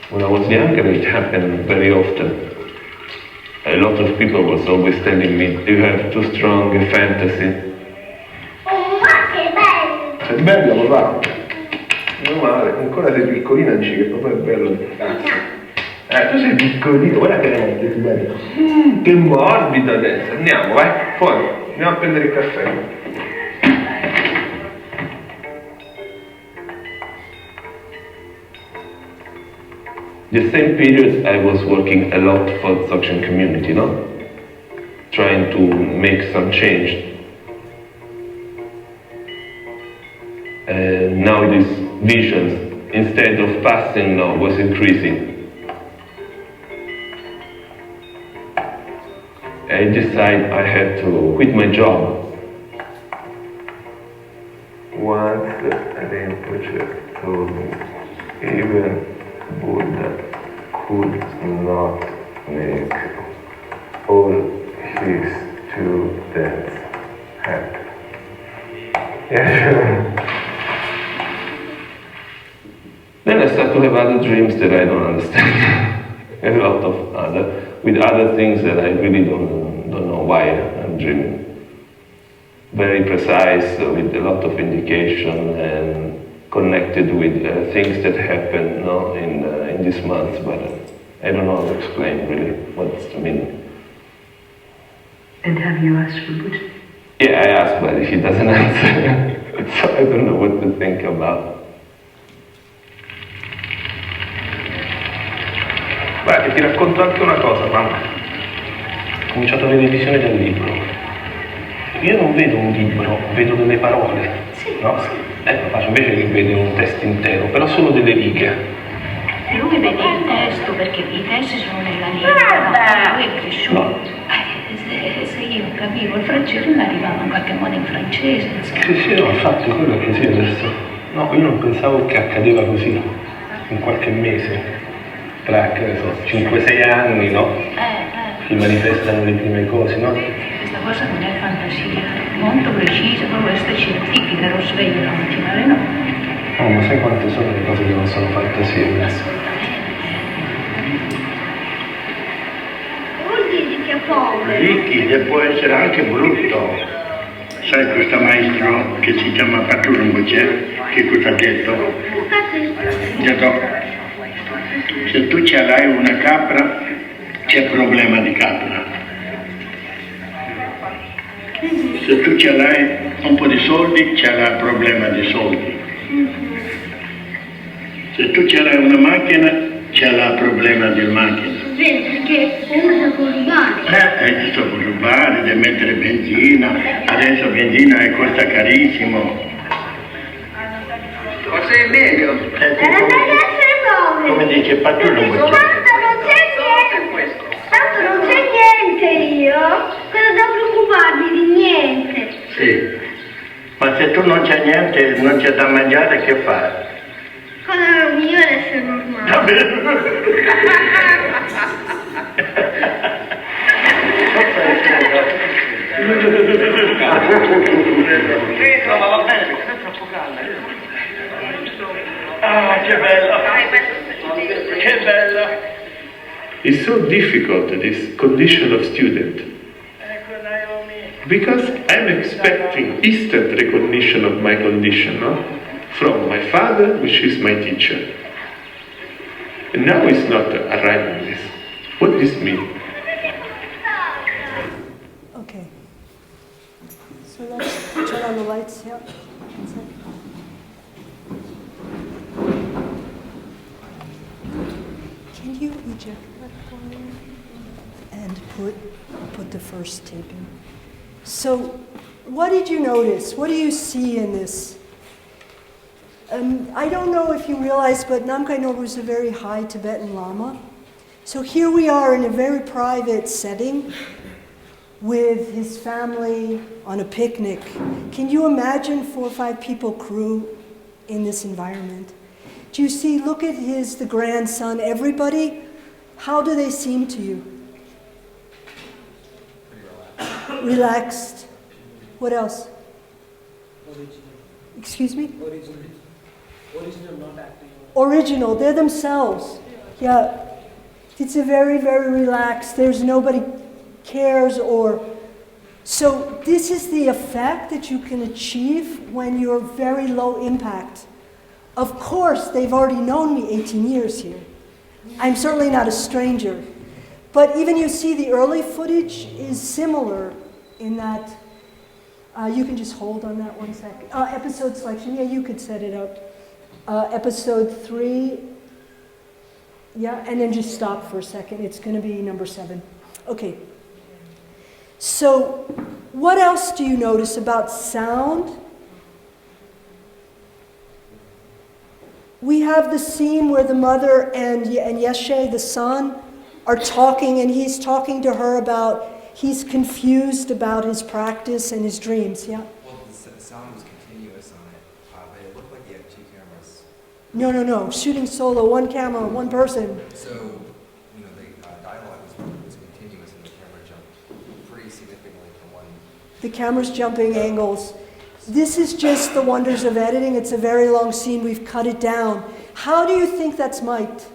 When I was younger, it happened very often. A lot of people was always telling me, you have too strong a fantasy. Oh, ma che bello! Sei bella, papà? Non male, ancora sei piccolina, dici che papà è bello. Tu sei piccolino, guarda che è bello. Che morbido adesso. Andiamo, vai, fuori. Andiamo a prendere il caffè. The same period I was working a lot for the Dzogchen community, no? Trying to make some change. And now these visions, instead of passing now, was increasing. I decided I had to quit my job. Once the Rinpoche told me, even Buddha could not make all his students happy. Then I start to have other dreams that I don't understand. A lot of with other things that I really don't know why I'm dreaming. Very precise, with a lot of indication and connected with things that happen in this month, but I don't know how to explain really what's the meaning. And have you asked for Buddha? Yeah, I asked, but she doesn't answer. So I don't know what to think about. Guarda, ti racconto anche una cosa, mamma. Ho cominciato a vedere visione del libro. Io non vedo un libro, vedo delle parole, no? Papà invece che vede un testo intero, però solo delle righe. Lui vede il testo perché i testi sono nella lingua, ma lui è cresciuto. No. Se io capivo il francese mi arrivava in qualche modo in francese, insomma. Sì, no, infatti quello è così adesso. No, io non pensavo che accadeva così, in qualche mese, tra, che ne so, 5-6 anni, no? Si manifestano le prime cose, no? Questa cosa non è fantasia, è molto precisa, proprio questa è scientifica, ero sveglio la mattina alle 9. Oh, ma sai quante sono le cose che non sono fantasie? Assolutamente. Ricchi e può essere anche brutto. Sai questo maestro che si chiama Paturungo che cosa ha detto? Ha detto, se tu ce l'hai una capra, c'è problema di capra. Se tu ce l'hai un po' di soldi, c'è il problema di soldi. Se tu ce l'hai una macchina, c'è il problema di macchina. Perché uno può rubare. Sto per rubare, deve mettere benzina, adesso benzina costa carissimo. Forse è meglio. Come dice Paturungo. Tanto non c'è niente io, cosa da preoccuparmi di niente? Sì, ma se tu non c'è niente, non c'è da mangiare, che fai? Cosa migliore essere normale? Va bene. Ma va bene, perché è troppo calda. Ah, che bella! Che bella! It's so difficult, this condition of student. Because I'm expecting instant recognition of my condition, no? From my father, which is my teacher. And now it's not arriving this. What does this mean? Okay. So let's turn on the lights. Yeah. One second. Can you eject that file and put the first tape in? So, what did you notice? What do you see in this? I don't know if you realize, but Namkhai Nobu is a very high Tibetan Lama. So here we are in a very private setting with his family on a picnic. Can you imagine 4 or 5 people crew in this environment? Do you see, look at the grandson, everybody, how do they seem to you? Relaxed. What else? Original. Excuse me? Original, not acting. Original, they're themselves. Yeah. It's a very, very relaxed, there's nobody cares or... So this is the effect that you can achieve when you're very low impact. Of course, they've already known me 18 years here. I'm certainly not a stranger. But even you see the early footage is similar in that, you can just hold on that 1 second. Episode selection, yeah, you could set it up. Episode 3, yeah, and then just stop for a second. It's going to be number 7. Okay. So, what else do you notice about sound? We have the scene where the mother and Yeshe, the son, are talking, and he's talking to her about, he's confused about his practice and his dreams, yeah? Well, the sound was continuous on it, but it looked like he had 2 cameras. No. Shooting solo, 1 camera, 1 person. So, you know, the dialogue was continuous and the camera jumped pretty significantly from one. The camera's jumping angles. This is just the wonders of editing. It's a very long scene. We've cut it down. How do you think that's mic'd?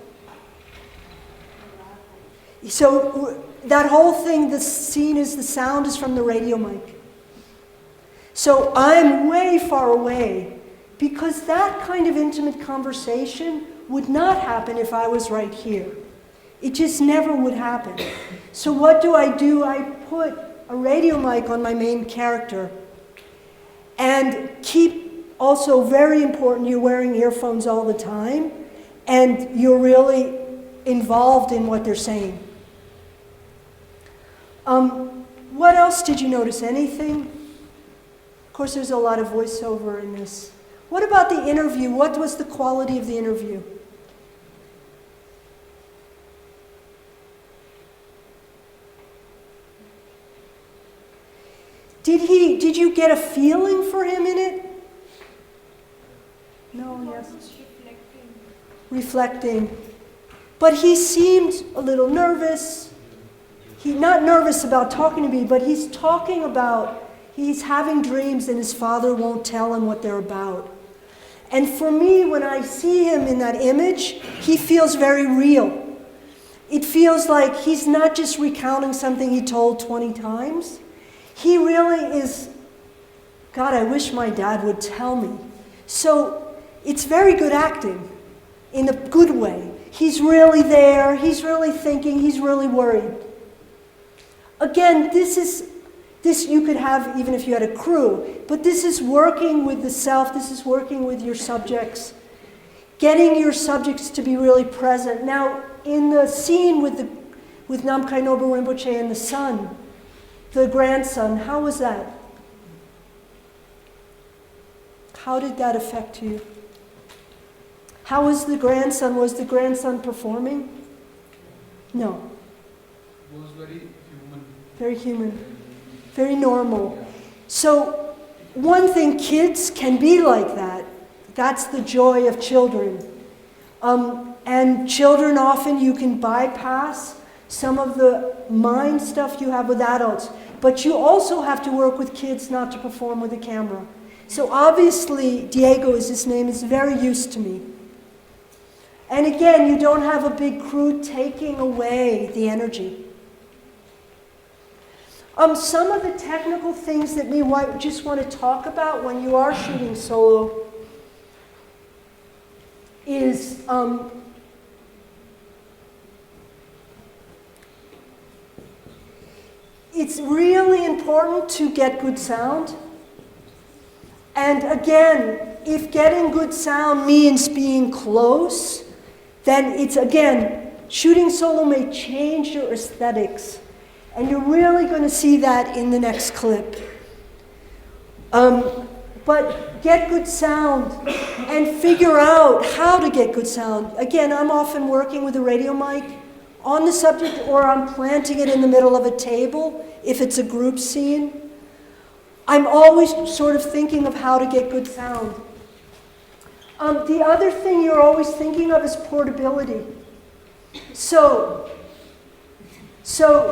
So that whole thing, the scene is, the sound is from the radio mic. So I'm way far away because that kind of intimate conversation would not happen if I was right here. It just never would happen. So what do? I put a radio mic on my main character. And keep, also very important, you're wearing earphones all the time, and you're really involved in what they're saying. What else did you notice? Anything? Of course, there's a lot of voiceover in this. What about the interview? What was the quality of the interview? Did you get a feeling for him in it? No, yes. Reflecting. But he seemed a little nervous. Not nervous about talking to me, but he's talking about, he's having dreams and his father won't tell him what they're about. And for me, when I see him in that image, he feels very real. It feels like he's not just recounting something he told 20 times. He really is, God, I wish my dad would tell me. So it's very good acting in a good way. He's really there, he's really thinking, he's really worried. Again, this you could have even if you had a crew, but this is working with the self, this is working with your subjects, getting your subjects to be really present. Now, in the scene with Namkhai Nobu Rinpoche and the son, the grandson, how was that? How did that affect you? How was the grandson? Was the grandson performing? No. It was very human. Very human. Very normal. So, one thing, kids can be like that. That's the joy of children. And children often you can bypass some of the mind stuff you have with adults. But you also have to work with kids not to perform with a camera. So obviously, Diego is his name, is very used to me. And again, you don't have a big crew taking away the energy. Some of the technical things that we just want to talk about when you are shooting solo is it's really important to get good sound. And again, if getting good sound means being close, then it's, again, shooting solo may change your aesthetics. And you're really going to see that in the next clip. But get good sound and figure out how to get good sound. Again, I'm often working with a radio mic on the subject, or I'm planting it in the middle of a table if it's a group scene. I'm always sort of thinking of how to get good sound. The other thing you're always thinking of is portability. So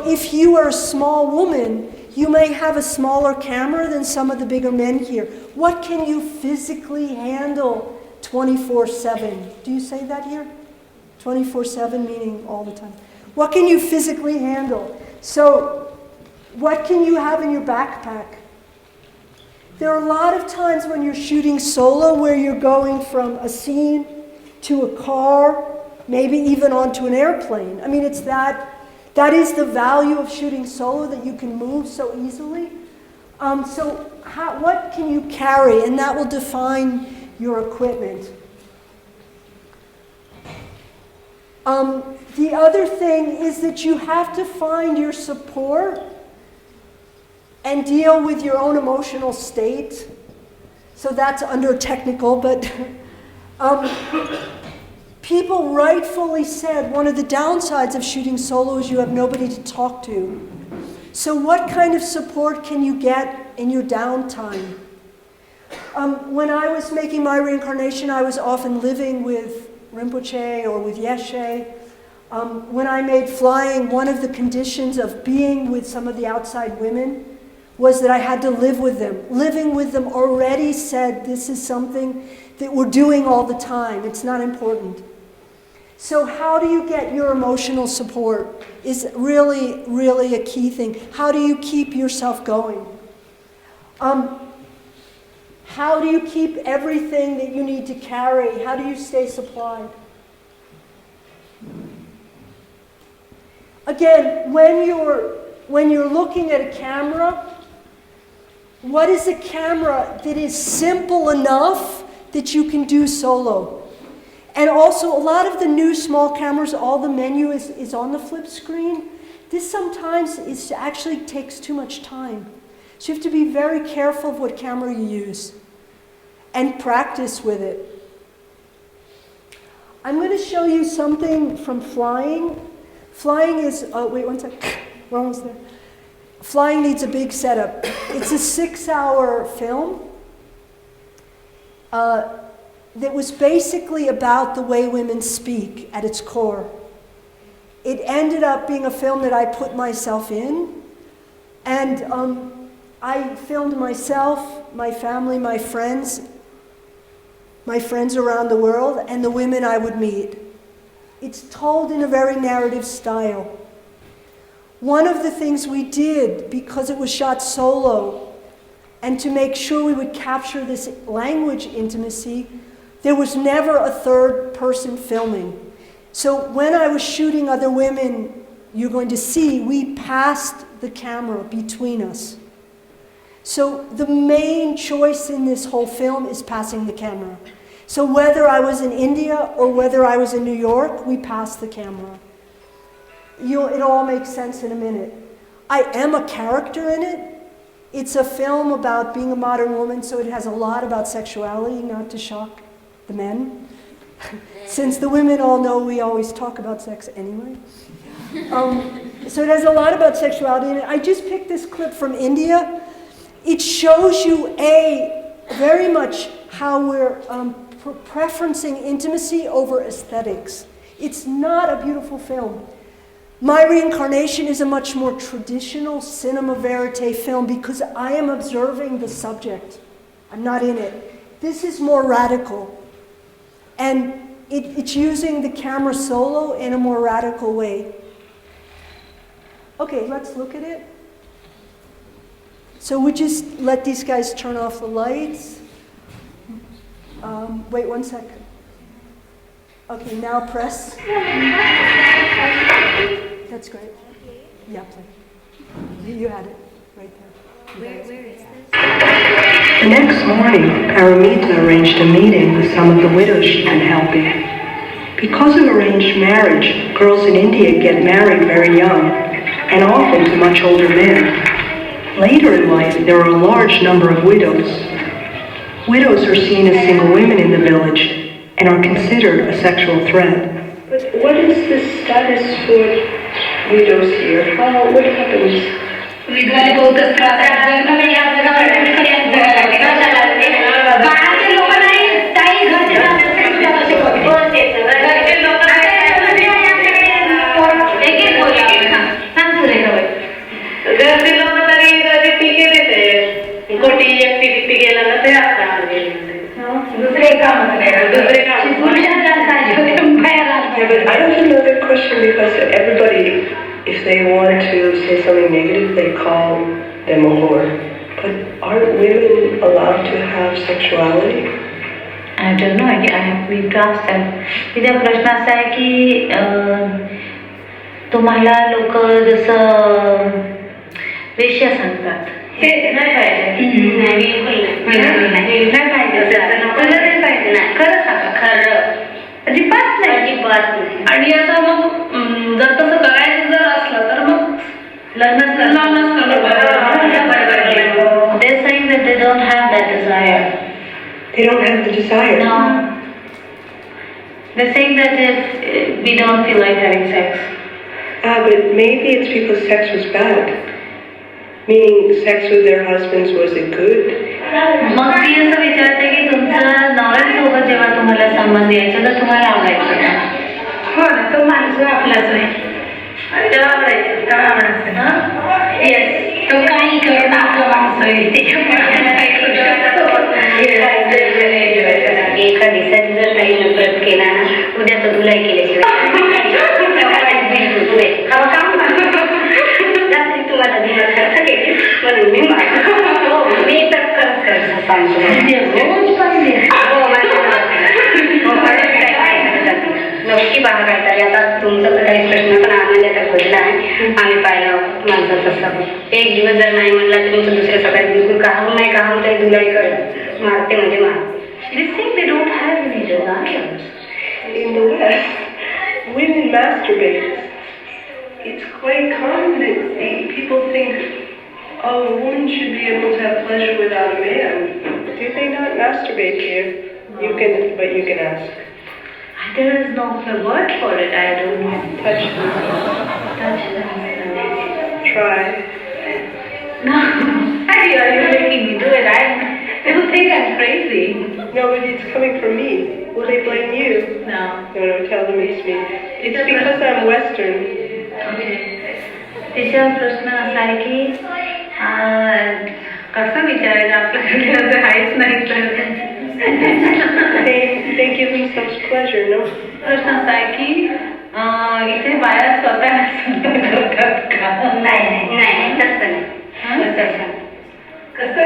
if you are a small woman, you may have a smaller camera than some of the bigger men here. What can you physically handle 24/7? Do you say that here? 24/7 meaning all the time. What can you physically handle? So what can you have in your backpack? There are a lot of times when you're shooting solo where you're going from a scene to a car, maybe even onto an airplane. I mean, it's that is the value of shooting solo, that you can move so easily. What can you carry? And that will define your equipment. The other thing is that you have to find your support and deal with your own emotional state. So that's under technical, but people rightfully said one of the downsides of shooting solo is you have nobody to talk to. So what kind of support can you get in your downtime? When I was making my reincarnation, I was often living with Rinpoche or with Yeshe. When I made flying, one of the conditions of being with some of the outside women was that I had to live with them. Living with them already said this is something that we're doing all the time. It's not important. So how do you get your emotional support is really, really a key thing. How do you keep yourself going? How do you keep everything that you need to carry? How do you stay supplied? Again, when when you're looking at a camera, what is a camera that is simple enough that you can do solo? And also, a lot of the new small cameras, all the menu is on the flip screen. This sometimes actually takes too much time. So you have to be very careful of what camera you use and practice with it. I'm going to show you something from flying. Flying is, wait one sec, we're almost there. Flying needs a big setup. It's a 6-hour film that was basically about the way women speak at its core. It ended up being a film that I put myself in, and I filmed myself, my family, my friends around the world, and the women I would meet. It's told in a very narrative style. One of the things we did, because it was shot solo, and to make sure we would capture this language intimacy, there was never a third person filming. So when I was shooting other women, you're going to see, we passed the camera between us. So the main choice in this whole film is passing the camera. So whether I was in India or whether I was in New York, we passed the camera. It all makes sense in a minute. I am a character in it. It's a film about being a modern woman, so it has a lot about sexuality, not to shock the men. Since the women all know we always talk about sex anyway. So it has a lot about sexuality in it. I just picked this clip from India. It shows you, very much how we're preferencing intimacy over aesthetics. It's not a beautiful film. My Reincarnation is a much more traditional cinema verite film because I am observing the subject. I'm not in it. This is more radical. And it's using the camera solo in a more radical way. Okay, let's look at it. So we just let these guys turn off the lights. Wait one second. Okay, now press. That's great. Yeah, play. You had it right there. Where is this? The next morning, Paramita arranged a meeting with some of the widows she'd been helping. Because of arranged marriage, girls in India get married very young, and often to much older men. Later in life, there are a large number of widows. Widows are seen as single women in the village and are considered a sexual threat. But what is the status for widows here? What happens? But I have another question because everybody, if they want to say something negative, they call them a whore. But aren't women allowed to have sexuality? I don't know. We've asked them. तिथे प्रश्न असा आहे की तुम्हाला लोक जसं वेश्या सांगतात. नाही पाहिजे. नाही पाहिजे. खरं सांगा. खरं. अजिबात नाही. आणि असं मग जर तसं करायचं जर असलं तर मग लग्नच They're saying that they don't have that desire. They don't have the desire? No. They're saying that if we don't feel like having sex. But maybe it's because sex was bad. Meaning sex with their husbands, was it good? मग ती असं विचारते की तुमचं नवऱ्यासोबत जेव्हा तुम्हाला संबंध यायचा तर तुम्हाला आवडायचं का? हो ना, तो माणूस आपलाच आहे. तेव्हा आवडायचं. तेव्हा आवडायचं ना? येस. तो काही करून आपलं माणूस आहे. त्याच्यामुळे काही करू शकतो. एका दिवसात जर काही नफरत केला ना, उद्या तर तुलाही केल्याशिवाय रात्री तुम्हाला दिवस खर्च केली म्हणून मी मी तर खर्च सांगतो रोज पण नक्की पहा काहीतरी. आता तुमचा तर काही प्रश्न पण आम्हाला आता घडला आहे. आम्ही पाहिलं माणसाचं असं एक दिवस जर नाही म्हणला तर तुमचं दुसऱ्या सकाळी बिलकुल काम नाही काम तरी धुलाई करत मारते म्हणजे मारते. They think they don't have any desires. In the West, women masturbate. It's quite common that people think, oh, a woman should be able to have pleasure without a man. Do they not masturbate here? You can ask. There is no word for it. I don't know. Touch them. Touch them. Try. No. You're making me do it. They will think I'm crazy. No, but it's coming from me. Will they blame you? No. No, tell them it's me. It's because I'm Western. Okay. तिचा प्रश्न असा आहे की कसं विचारायचं आपल्याकडे असं आहेच नाही तर They give themselves pleasure, no? प्रश्न असा आहे की इथे बाया स्वतः करतात का? नाही तसं नाही. कसं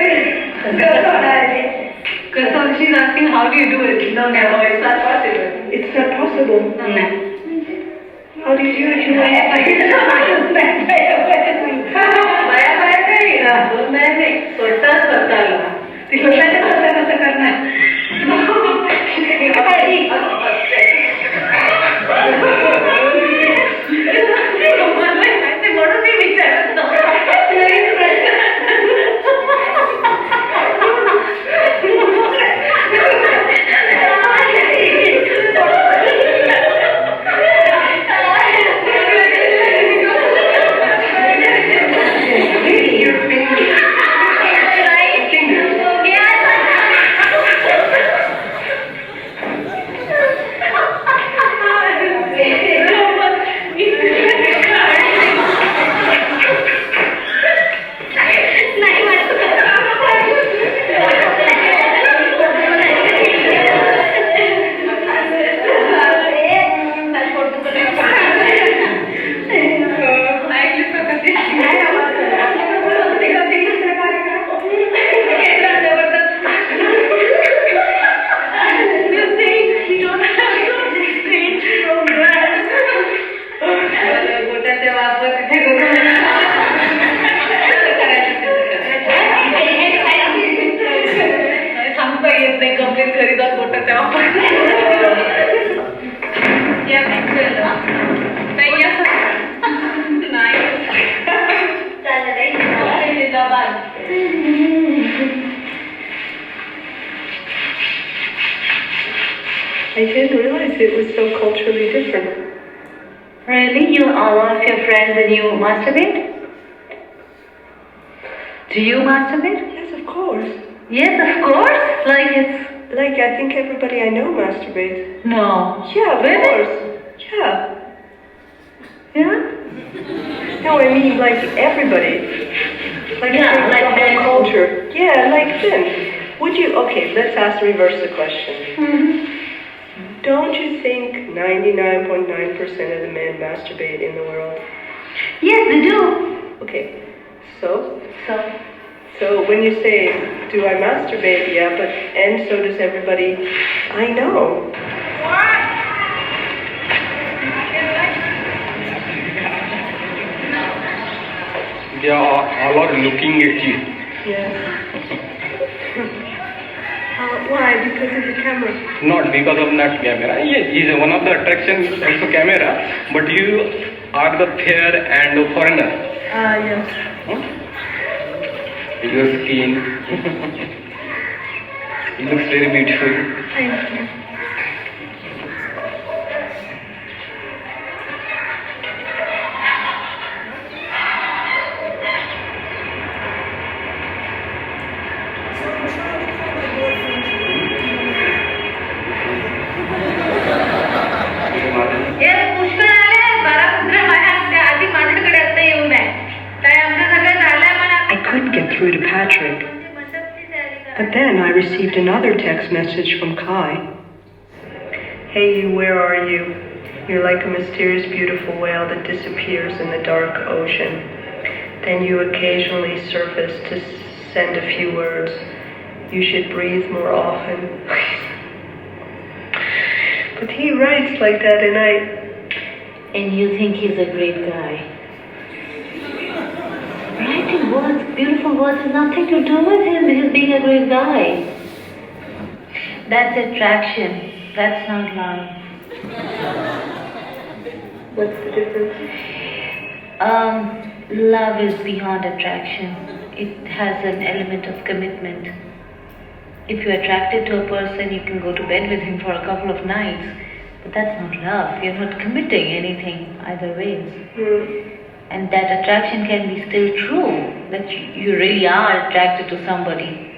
she's asking how do you do it? No, it's not possible. It's not possible. No. How do you do it? स्वतःला ती स्वतःच्या स्वतः कसं करणार? म्हणून मी विचारत I didn't realize it was so culturally different. Really? You all of your friends and you masturbate? Do you masturbate? Yes, of course. Yes, of course. Like it's... Like I think everybody I know masturbates. No. Yeah, of Really? course. Yeah. Yeah? No, I mean like everybody. Like Yeah, like the men. whole culture. Yeah, like them. Would you? Okay, let's reverse the question. Mm-hmm. Don't you think 99.9% of the men masturbate in the world? Yes, they do. Okay, so when you say, do I masturbate? Yeah, and so does everybody I know. They all are looking at you. Yeah. Why? Because of the camera? Not because of that camera. Yes, is one of the attractions also camera, but you are the fair and the foreigner. Yes. Your skin. It looks very beautiful. Thank you. I couldn't get through to Patrick. But then I received another text message from Kai. Hey, where are you? You're like a mysterious, beautiful whale that disappears in the dark ocean. Then you occasionally surface to send a few words. You should breathe more often. But he writes like that, And you think he's a great guy. Writing words, beautiful words, has nothing to do with his being a great guy. That's attraction. That's not love. What's the difference? Love is beyond attraction. It has an element of commitment. If you're attracted to a person, you can go to bed with him for a couple of nights, but that's not love. You're not committing anything either ways. And that attraction can be still true, that you really are attracted to somebody.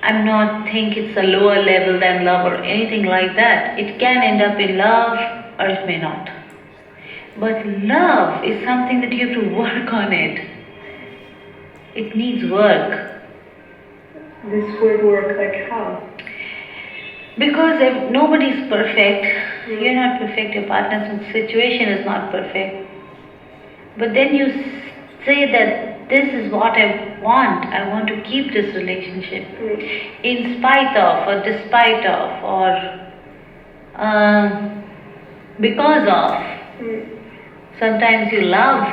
I'm not think it's a lower level than love or anything like that. It can end up in love or it may not. But love is something that you have to work on it. It needs work. This would work like how? Because nobody's perfect. You're not perfect, your partner's situation is not perfect. But then you say that this is what I want to keep this relationship. In spite of or despite of or because of. Sometimes you love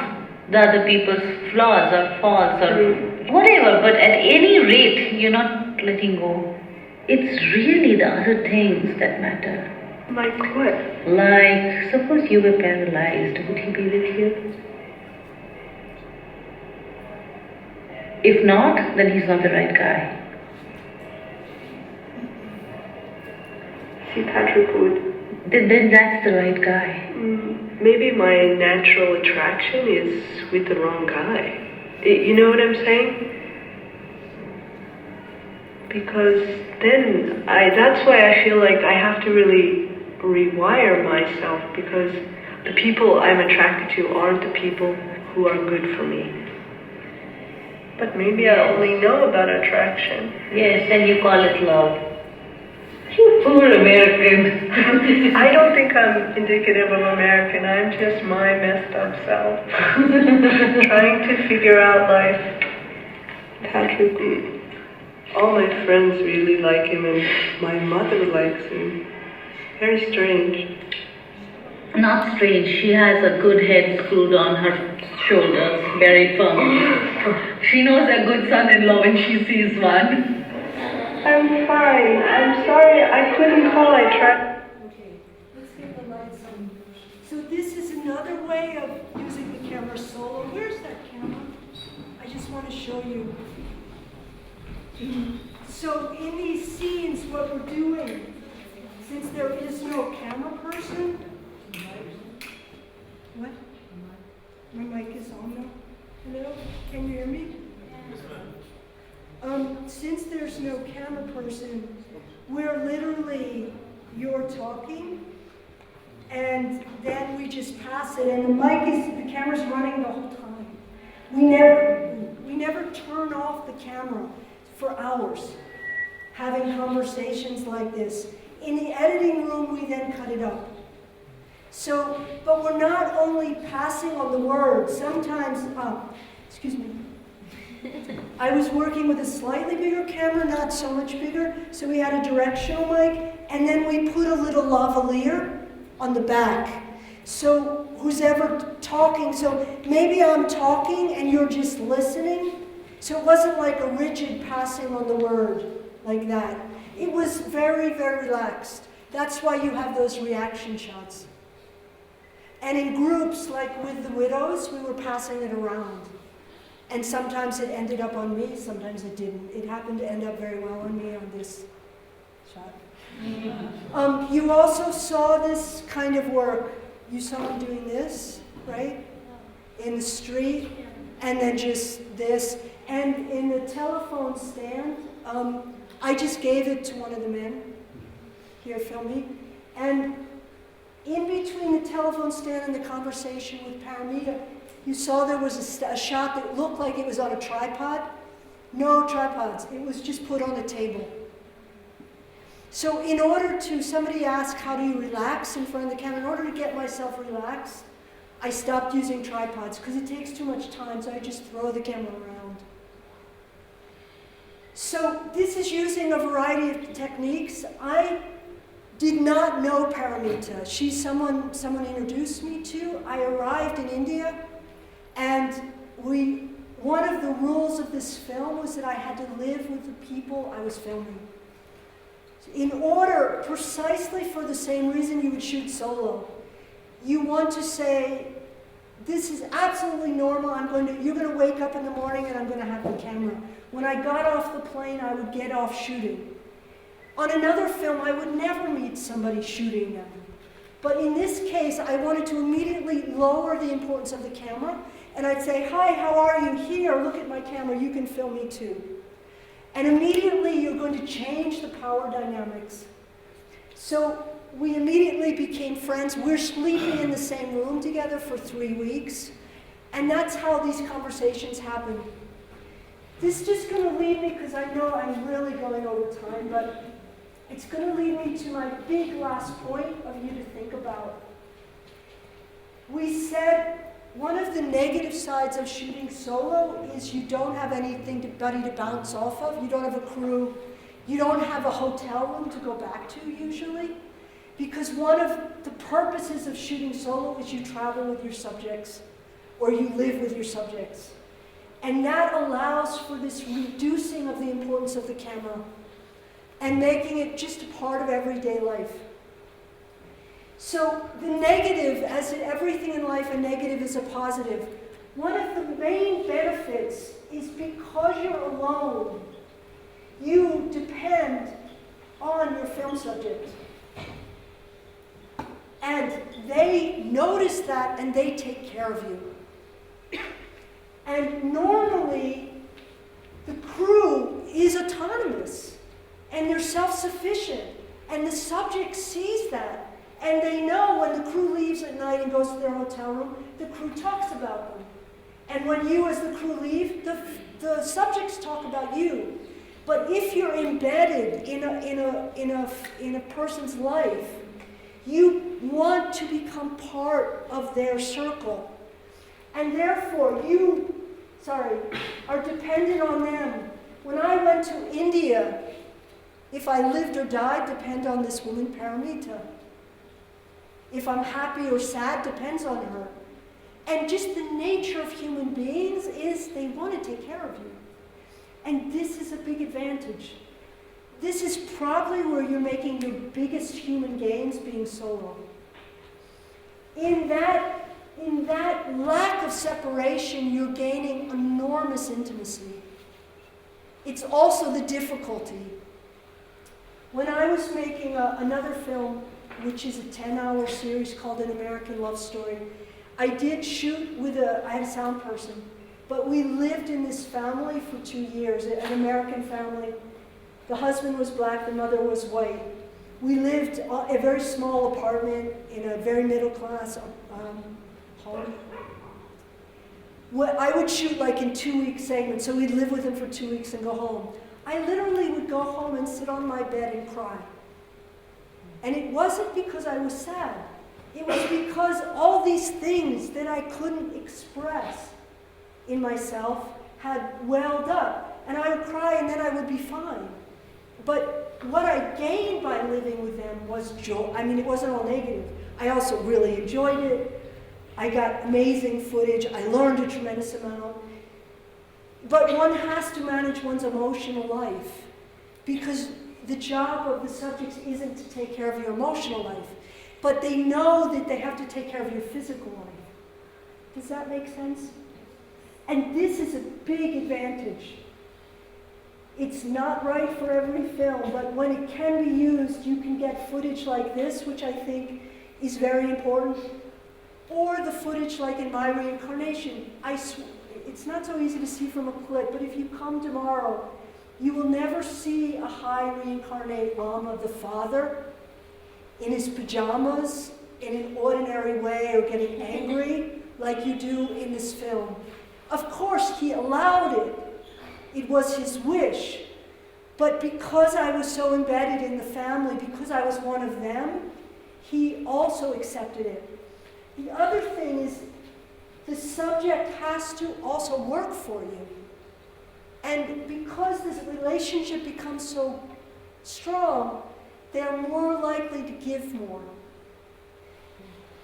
the other people's flaws or faults or whatever, but at any rate, you're not letting go. It's really the other things that matter. Like what? Like, suppose you were paralyzed, would he be with you? If not, then he's not the right guy. See, Patrick would. Then that's the right guy. Maybe my natural attraction is with the wrong guy. You know what I'm saying? Because then that's why I feel like I have to really rewire myself, because the people I'm attracted to aren't the people who are good for me. But maybe I only know about attraction. Yes, and you call it love. You poor American. I don't think I'm indicative of American. I'm just my messed up self. Trying to figure out life. Patrick, all my friends really like him and my mother likes him. Very strange. Not strange. She has a good head screwed on her shoulders, very firm. She knows a good son-in-law when she sees one. I'm fine. I'm sorry I couldn't call. I tried. Okay, let's get the lights on. So this is another way of using the camera solo. Where's that camera? I just want to show you. So in these scenes, what we're doing, since there is no camera person, what? My mic is on now. Hello? Can you hear me? Since there's no camera person, we're literally, you're talking, and then we just pass it, and the camera's running the whole time. We never turn off the camera for hours, having conversations like this. In the editing room, we then cut it up. So, but we're not only passing on the words, sometimes, excuse me, I was working with a slightly bigger camera, not so much bigger, so we had a directional mic, and then we put a little lavalier on the back. So who's ever talking, so maybe I'm talking and you're just listening, so it wasn't like a rigid passing on the word like that. It was very, very relaxed. That's why you have those reaction shots. And in groups, like with the widows, we were passing it around. And sometimes it ended up on me, sometimes it didn't. It happened to end up very well on me on this shot. You also saw this kind of work. You saw him doing this, right? In the street, and then just this. And in the telephone stand, I just gave it to one of the men. Here, film me. And in between the telephone stand and the conversation with Paramita, you saw there was a shot that looked like it was on a tripod. No tripods. It was just put on a table. So in order to, somebody asked, how do you relax in front of the camera? In order to get myself relaxed, I stopped using tripods because it takes too much time, so I just throw the camera around. So this is using a variety of techniques. did not know Paramita. She's someone introduced me to. I arrived in India, and one of the rules of this film was that I had to live with the people I was filming. In order, precisely for the same reason you would shoot solo, you want to say, this is absolutely normal. You're going to wake up in the morning and I'm going to have the camera. When I got off the plane, I would get off shooting. On another film, I would never meet somebody shooting them. But in this case, I wanted to immediately lower the importance of the camera, and I'd say, hi, how are you? Here, look at my camera, you can film me too. And immediately you're going to change the power dynamics. So we immediately became friends. We're sleeping in the same room together for 3 weeks, and that's how these conversations happen. This is just going to lead me, because I know I'm really going over time, but it's going to lead me to my big last point of you to think about. We said one of the negative sides of shooting solo is you don't have anybody to bounce off of. You don't have a crew. You don't have a hotel room to go back to usually. Because one of the purposes of shooting solo is you travel with your subjects, or you live with your subjects. And that allows for this reducing of the importance of the camera and making it just a part of everyday life. So the negative, as in everything in life, a negative is a positive. One of the main benefits is because you're alone, you depend on your film subject. And they notice that and they take care of you. And normally, the crew is autonomous and they're self-sufficient. And the subject sees that. And they know when the crew leaves at night and goes to their hotel room, the crew talks about them. And when you as the crew leave, the subjects talk about you. But if you're embedded in a person's life, you want to become part of their circle. And therefore, you are dependent on them. When I went to India, if I lived or died, depend on this woman, Paramita. If I'm happy or sad, depends on her. And just the nature of human beings is they want to take care of you. And this is a big advantage. This is probably where you're making your biggest human gains, being solo. In that lack of separation, you're gaining enormous intimacy. It's also the difficulty. When I was making another film, which is a 10-hour series called An American Love Story, I did shoot with I had a sound person, but we lived in this family for 2 years, an American family. The husband was black, the mother was white. We lived a very small apartment in a very middle-class home. I would shoot like in 2-week segments, so we'd live with him for 2 weeks and go home. I literally would go home and sit on my bed and cry. And it wasn't because I was sad. It was because all these things that I couldn't express in myself had welled up. And I would cry and then I would be fine. But what I gained by living with them was joy. I mean, it wasn't all negative. I also really enjoyed it. I got amazing footage. I learned a tremendous amount. But one has to manage one's emotional life, because the job of the subjects isn't to take care of your emotional life, but they know that they have to take care of your physical life. Does that make sense? And this is a big advantage. It's not right for every film, but when it can be used, you can get footage like this, which I think is very important, or the footage like in My Reincarnation. It's not so easy to see from a clip, but if you come tomorrow, you will never see a high reincarnate Lama, the father, in his pajamas, in an ordinary way, or getting angry like you do in this film. Of course, he allowed it. It was his wish. But because I was so embedded in the family, because I was one of them, he also accepted it. The other thing is, the subject has to also work for you. And because this relationship becomes so strong, they're more likely to give more.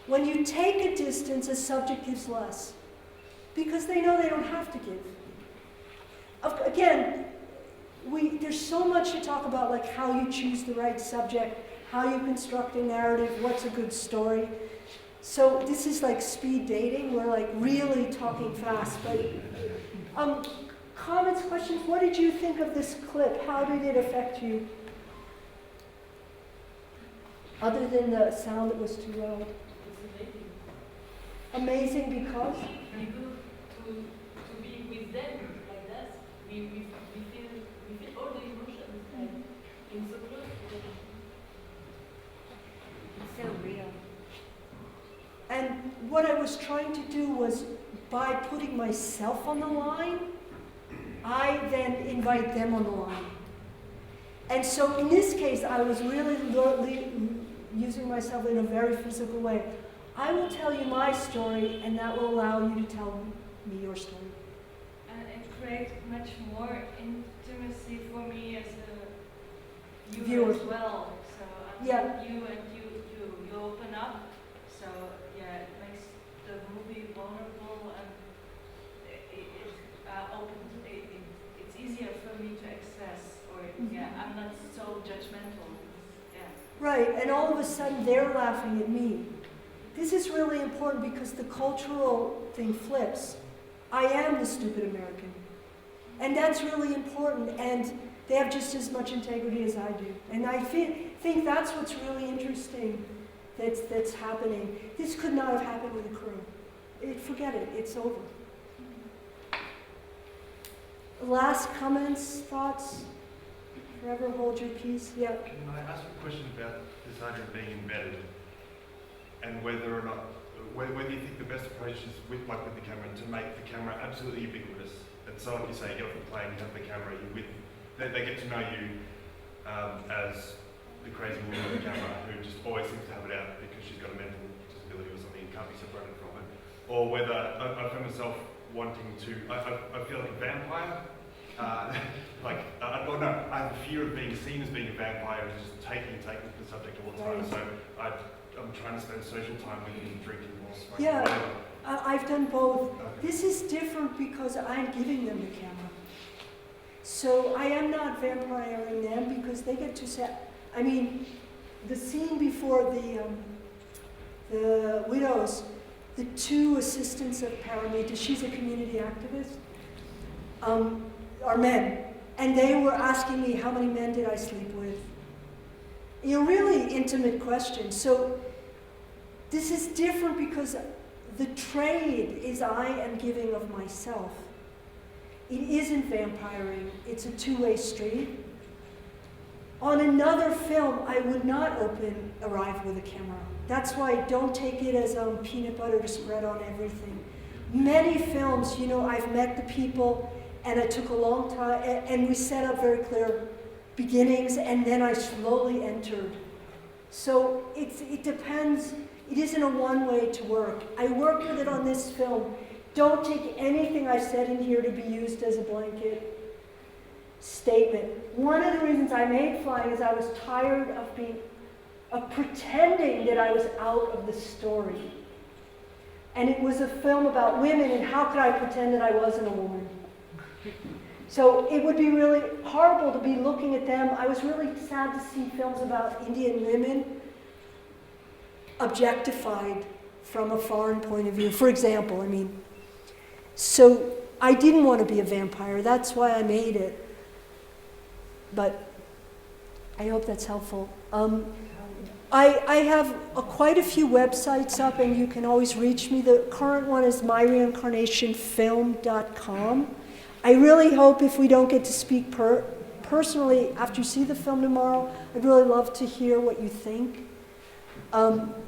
When you take a distance, a subject gives less, because they know they don't have to give. Again, there's so much to talk about, like how you choose the right subject, how you construct a narrative, what's a good story. So this is like speed dating. We're like really talking fast. But comments, questions? What did you think of this clip? How did it affect you? Other than the sound that was too loud. Amazing because? To be with them like that, we feel all the emotions like in so close to them. It's so real. And what I was trying to do was, by putting myself on the line, I then invite them on the line. And so in this case, I was really using myself in a very physical way. I will tell you my story, and that will allow you to tell me your story. And it creates much more intimacy for me as a viewer as well. So yeah. You open up. So yeah, it makes the movie vulnerable, and it's easier for me to access. Or yeah, I'm not so judgmental. Yeah. Right, and all of a sudden they're laughing at me. This is really important because the cultural thing flips. I am the stupid American. And that's really important, and they have just as much integrity as I do. And I think that's what's really interesting that's happening. This could not have happened with a crew. Forget it, it's over. Last comments, thoughts? Forever hold your peace, yeah. Can I ask a question about this idea of being embedded? And whether or not, whether you think the best approach is with the camera, to make the camera absolutely ubiquitous. And so like you say, you get off the plane, you have the camera, they get to know you as the crazy woman on the camera who just always seems to have it out because she's got a mental disability or something and can't be separated from it. Or whether I find myself wanting to, I feel like a vampire. I have a fear of being seen as being a vampire and just taking the subject all the time. So I'm trying to spend social time with him, drinking more, smoking, whatever. I've done both. Okay. This is different because I'm giving them the camera. So I am not vampiring them because they get to set. I mean, the scene before the widows, the two assistants of Paramita, she's a community activist, are men. And they were asking me, how many men did I sleep with? Really intimate questions. So this is different because the trade is I am giving of myself. It isn't vampiring, it's a two-way street. On another film, I would not arrive with a camera. That's why don't take it as peanut butter to spread on everything. Many films, I've met the people and it took a long time, and we set up very clear beginnings, and then I slowly entered. So it depends. It isn't a one way to work. I worked with it on this film. Don't take anything I said in here to be used as a blanket statement. One of the reasons I made Flying is I was tired of pretending that I was out of the story. And it was a film about women, and how could I pretend that I wasn't a woman? So it would be really horrible to be looking at them. I was really sad to see films about Indian women objectified from a foreign point of view. For example, so I didn't want to be a vampire. That's why I made it. But I hope that's helpful. I have quite a few websites up, and you can always reach me. The current one is myreincarnationfilm.com. I really hope if we don't get to speak personally after you see the film tomorrow, I'd really love to hear what you think.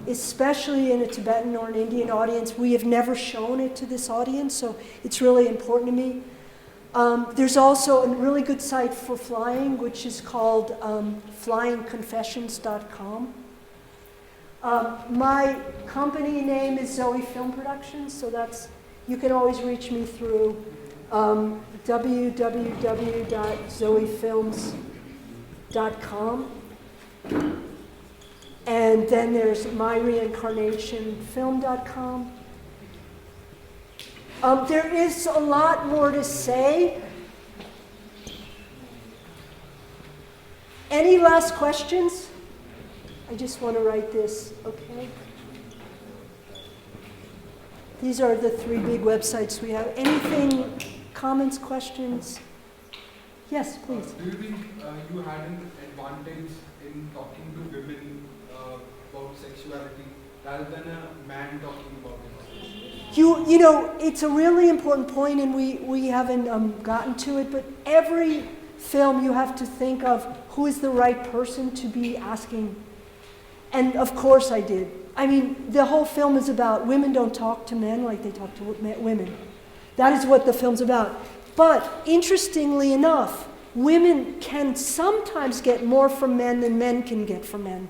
Especially in a Tibetan or an Indian audience. We have never shown it to this audience, so it's really important to me. There's also a really good site for flying, which is called flyingconfessions.com. My company name is Zoe Film Productions, so you can always reach me through www.zoefilms.com. And then there's myreincarnationfilm.com. There is a lot more to say. Any last questions? I just want to write this, okay? These are the 3 big websites we have. Anything, comments, questions? Yes, please. Do you think you had an advantage in talking to women about sexuality rather than a man talking about it? You know, it's a really important point, and we haven't gotten to it, but every film you have to think of who is the right person to be asking. And of course I did. I mean, the whole film is about women don't talk to men like they talk to women. That is what the film's about. But interestingly enough, women can sometimes get more from men than men can get from men.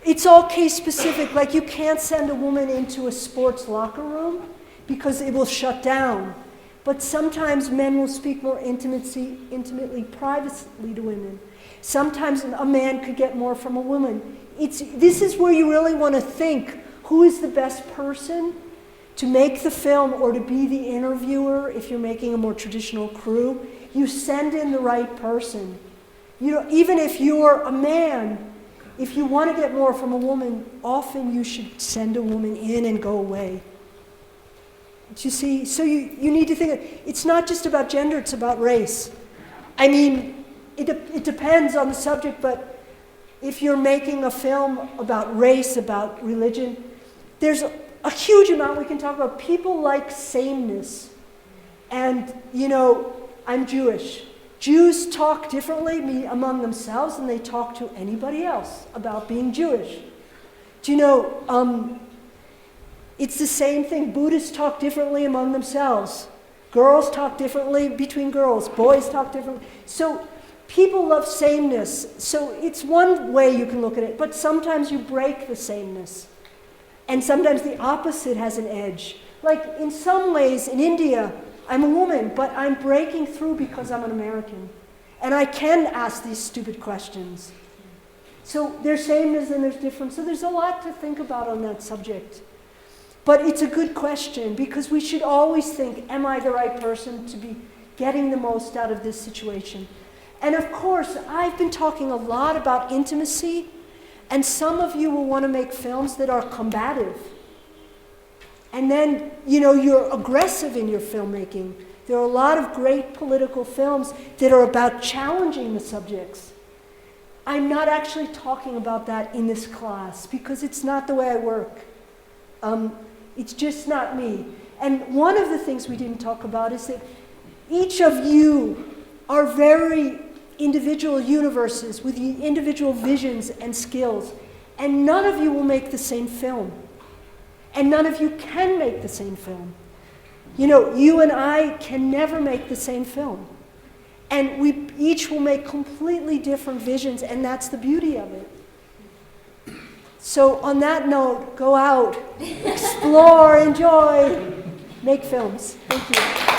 It's all case specific. Like, you can't send a woman into a sports locker room because it will shut down. But sometimes men will speak more intimately, privately to women. Sometimes a man could get more from a woman. This is where you really want to think, who is the best person to make the film or to be the interviewer if you're making a more traditional crew. You send in the right person. You know, even if you're a man, if you want to get more from a woman, often you should send a woman in and go away. You see, so you need to think, it's not just about gender, it's about race. I mean, it depends on the subject, but if you're making a film about race, about religion, there's a huge amount we can talk about. People like sameness. And, you know, I'm Jewish. Jews talk differently among themselves than they talk to anybody else about being Jewish. Do you know, it's the same thing. Buddhists talk differently among themselves. Girls talk differently between girls. Boys talk differently. So people love sameness. So it's one way you can look at it. But sometimes you break the sameness. And sometimes the opposite has an edge. Like, in some ways, in India, I'm a woman, but I'm breaking through because I'm an American. And I can ask these stupid questions. So there's sameness and there's difference. So there's a lot to think about on that subject. But it's a good question, because we should always think, am I the right person to be getting the most out of this situation? And of course, I've been talking a lot about intimacy, and some of you will want to make films that are combative. And then, you know, you're aggressive in your filmmaking. There are a lot of great political films that are about challenging the subjects. I'm not actually talking about that in this class, because it's not the way I work. It's just not me. And one of the things we didn't talk about is that each of you are very individual universes with individual visions and skills. And none of you will make the same film. And none of you can make the same film. You know, you and I can never make the same film. And we each will make completely different visions, and that's the beauty of it. So on that note, go out, explore, enjoy, make films. Thank you.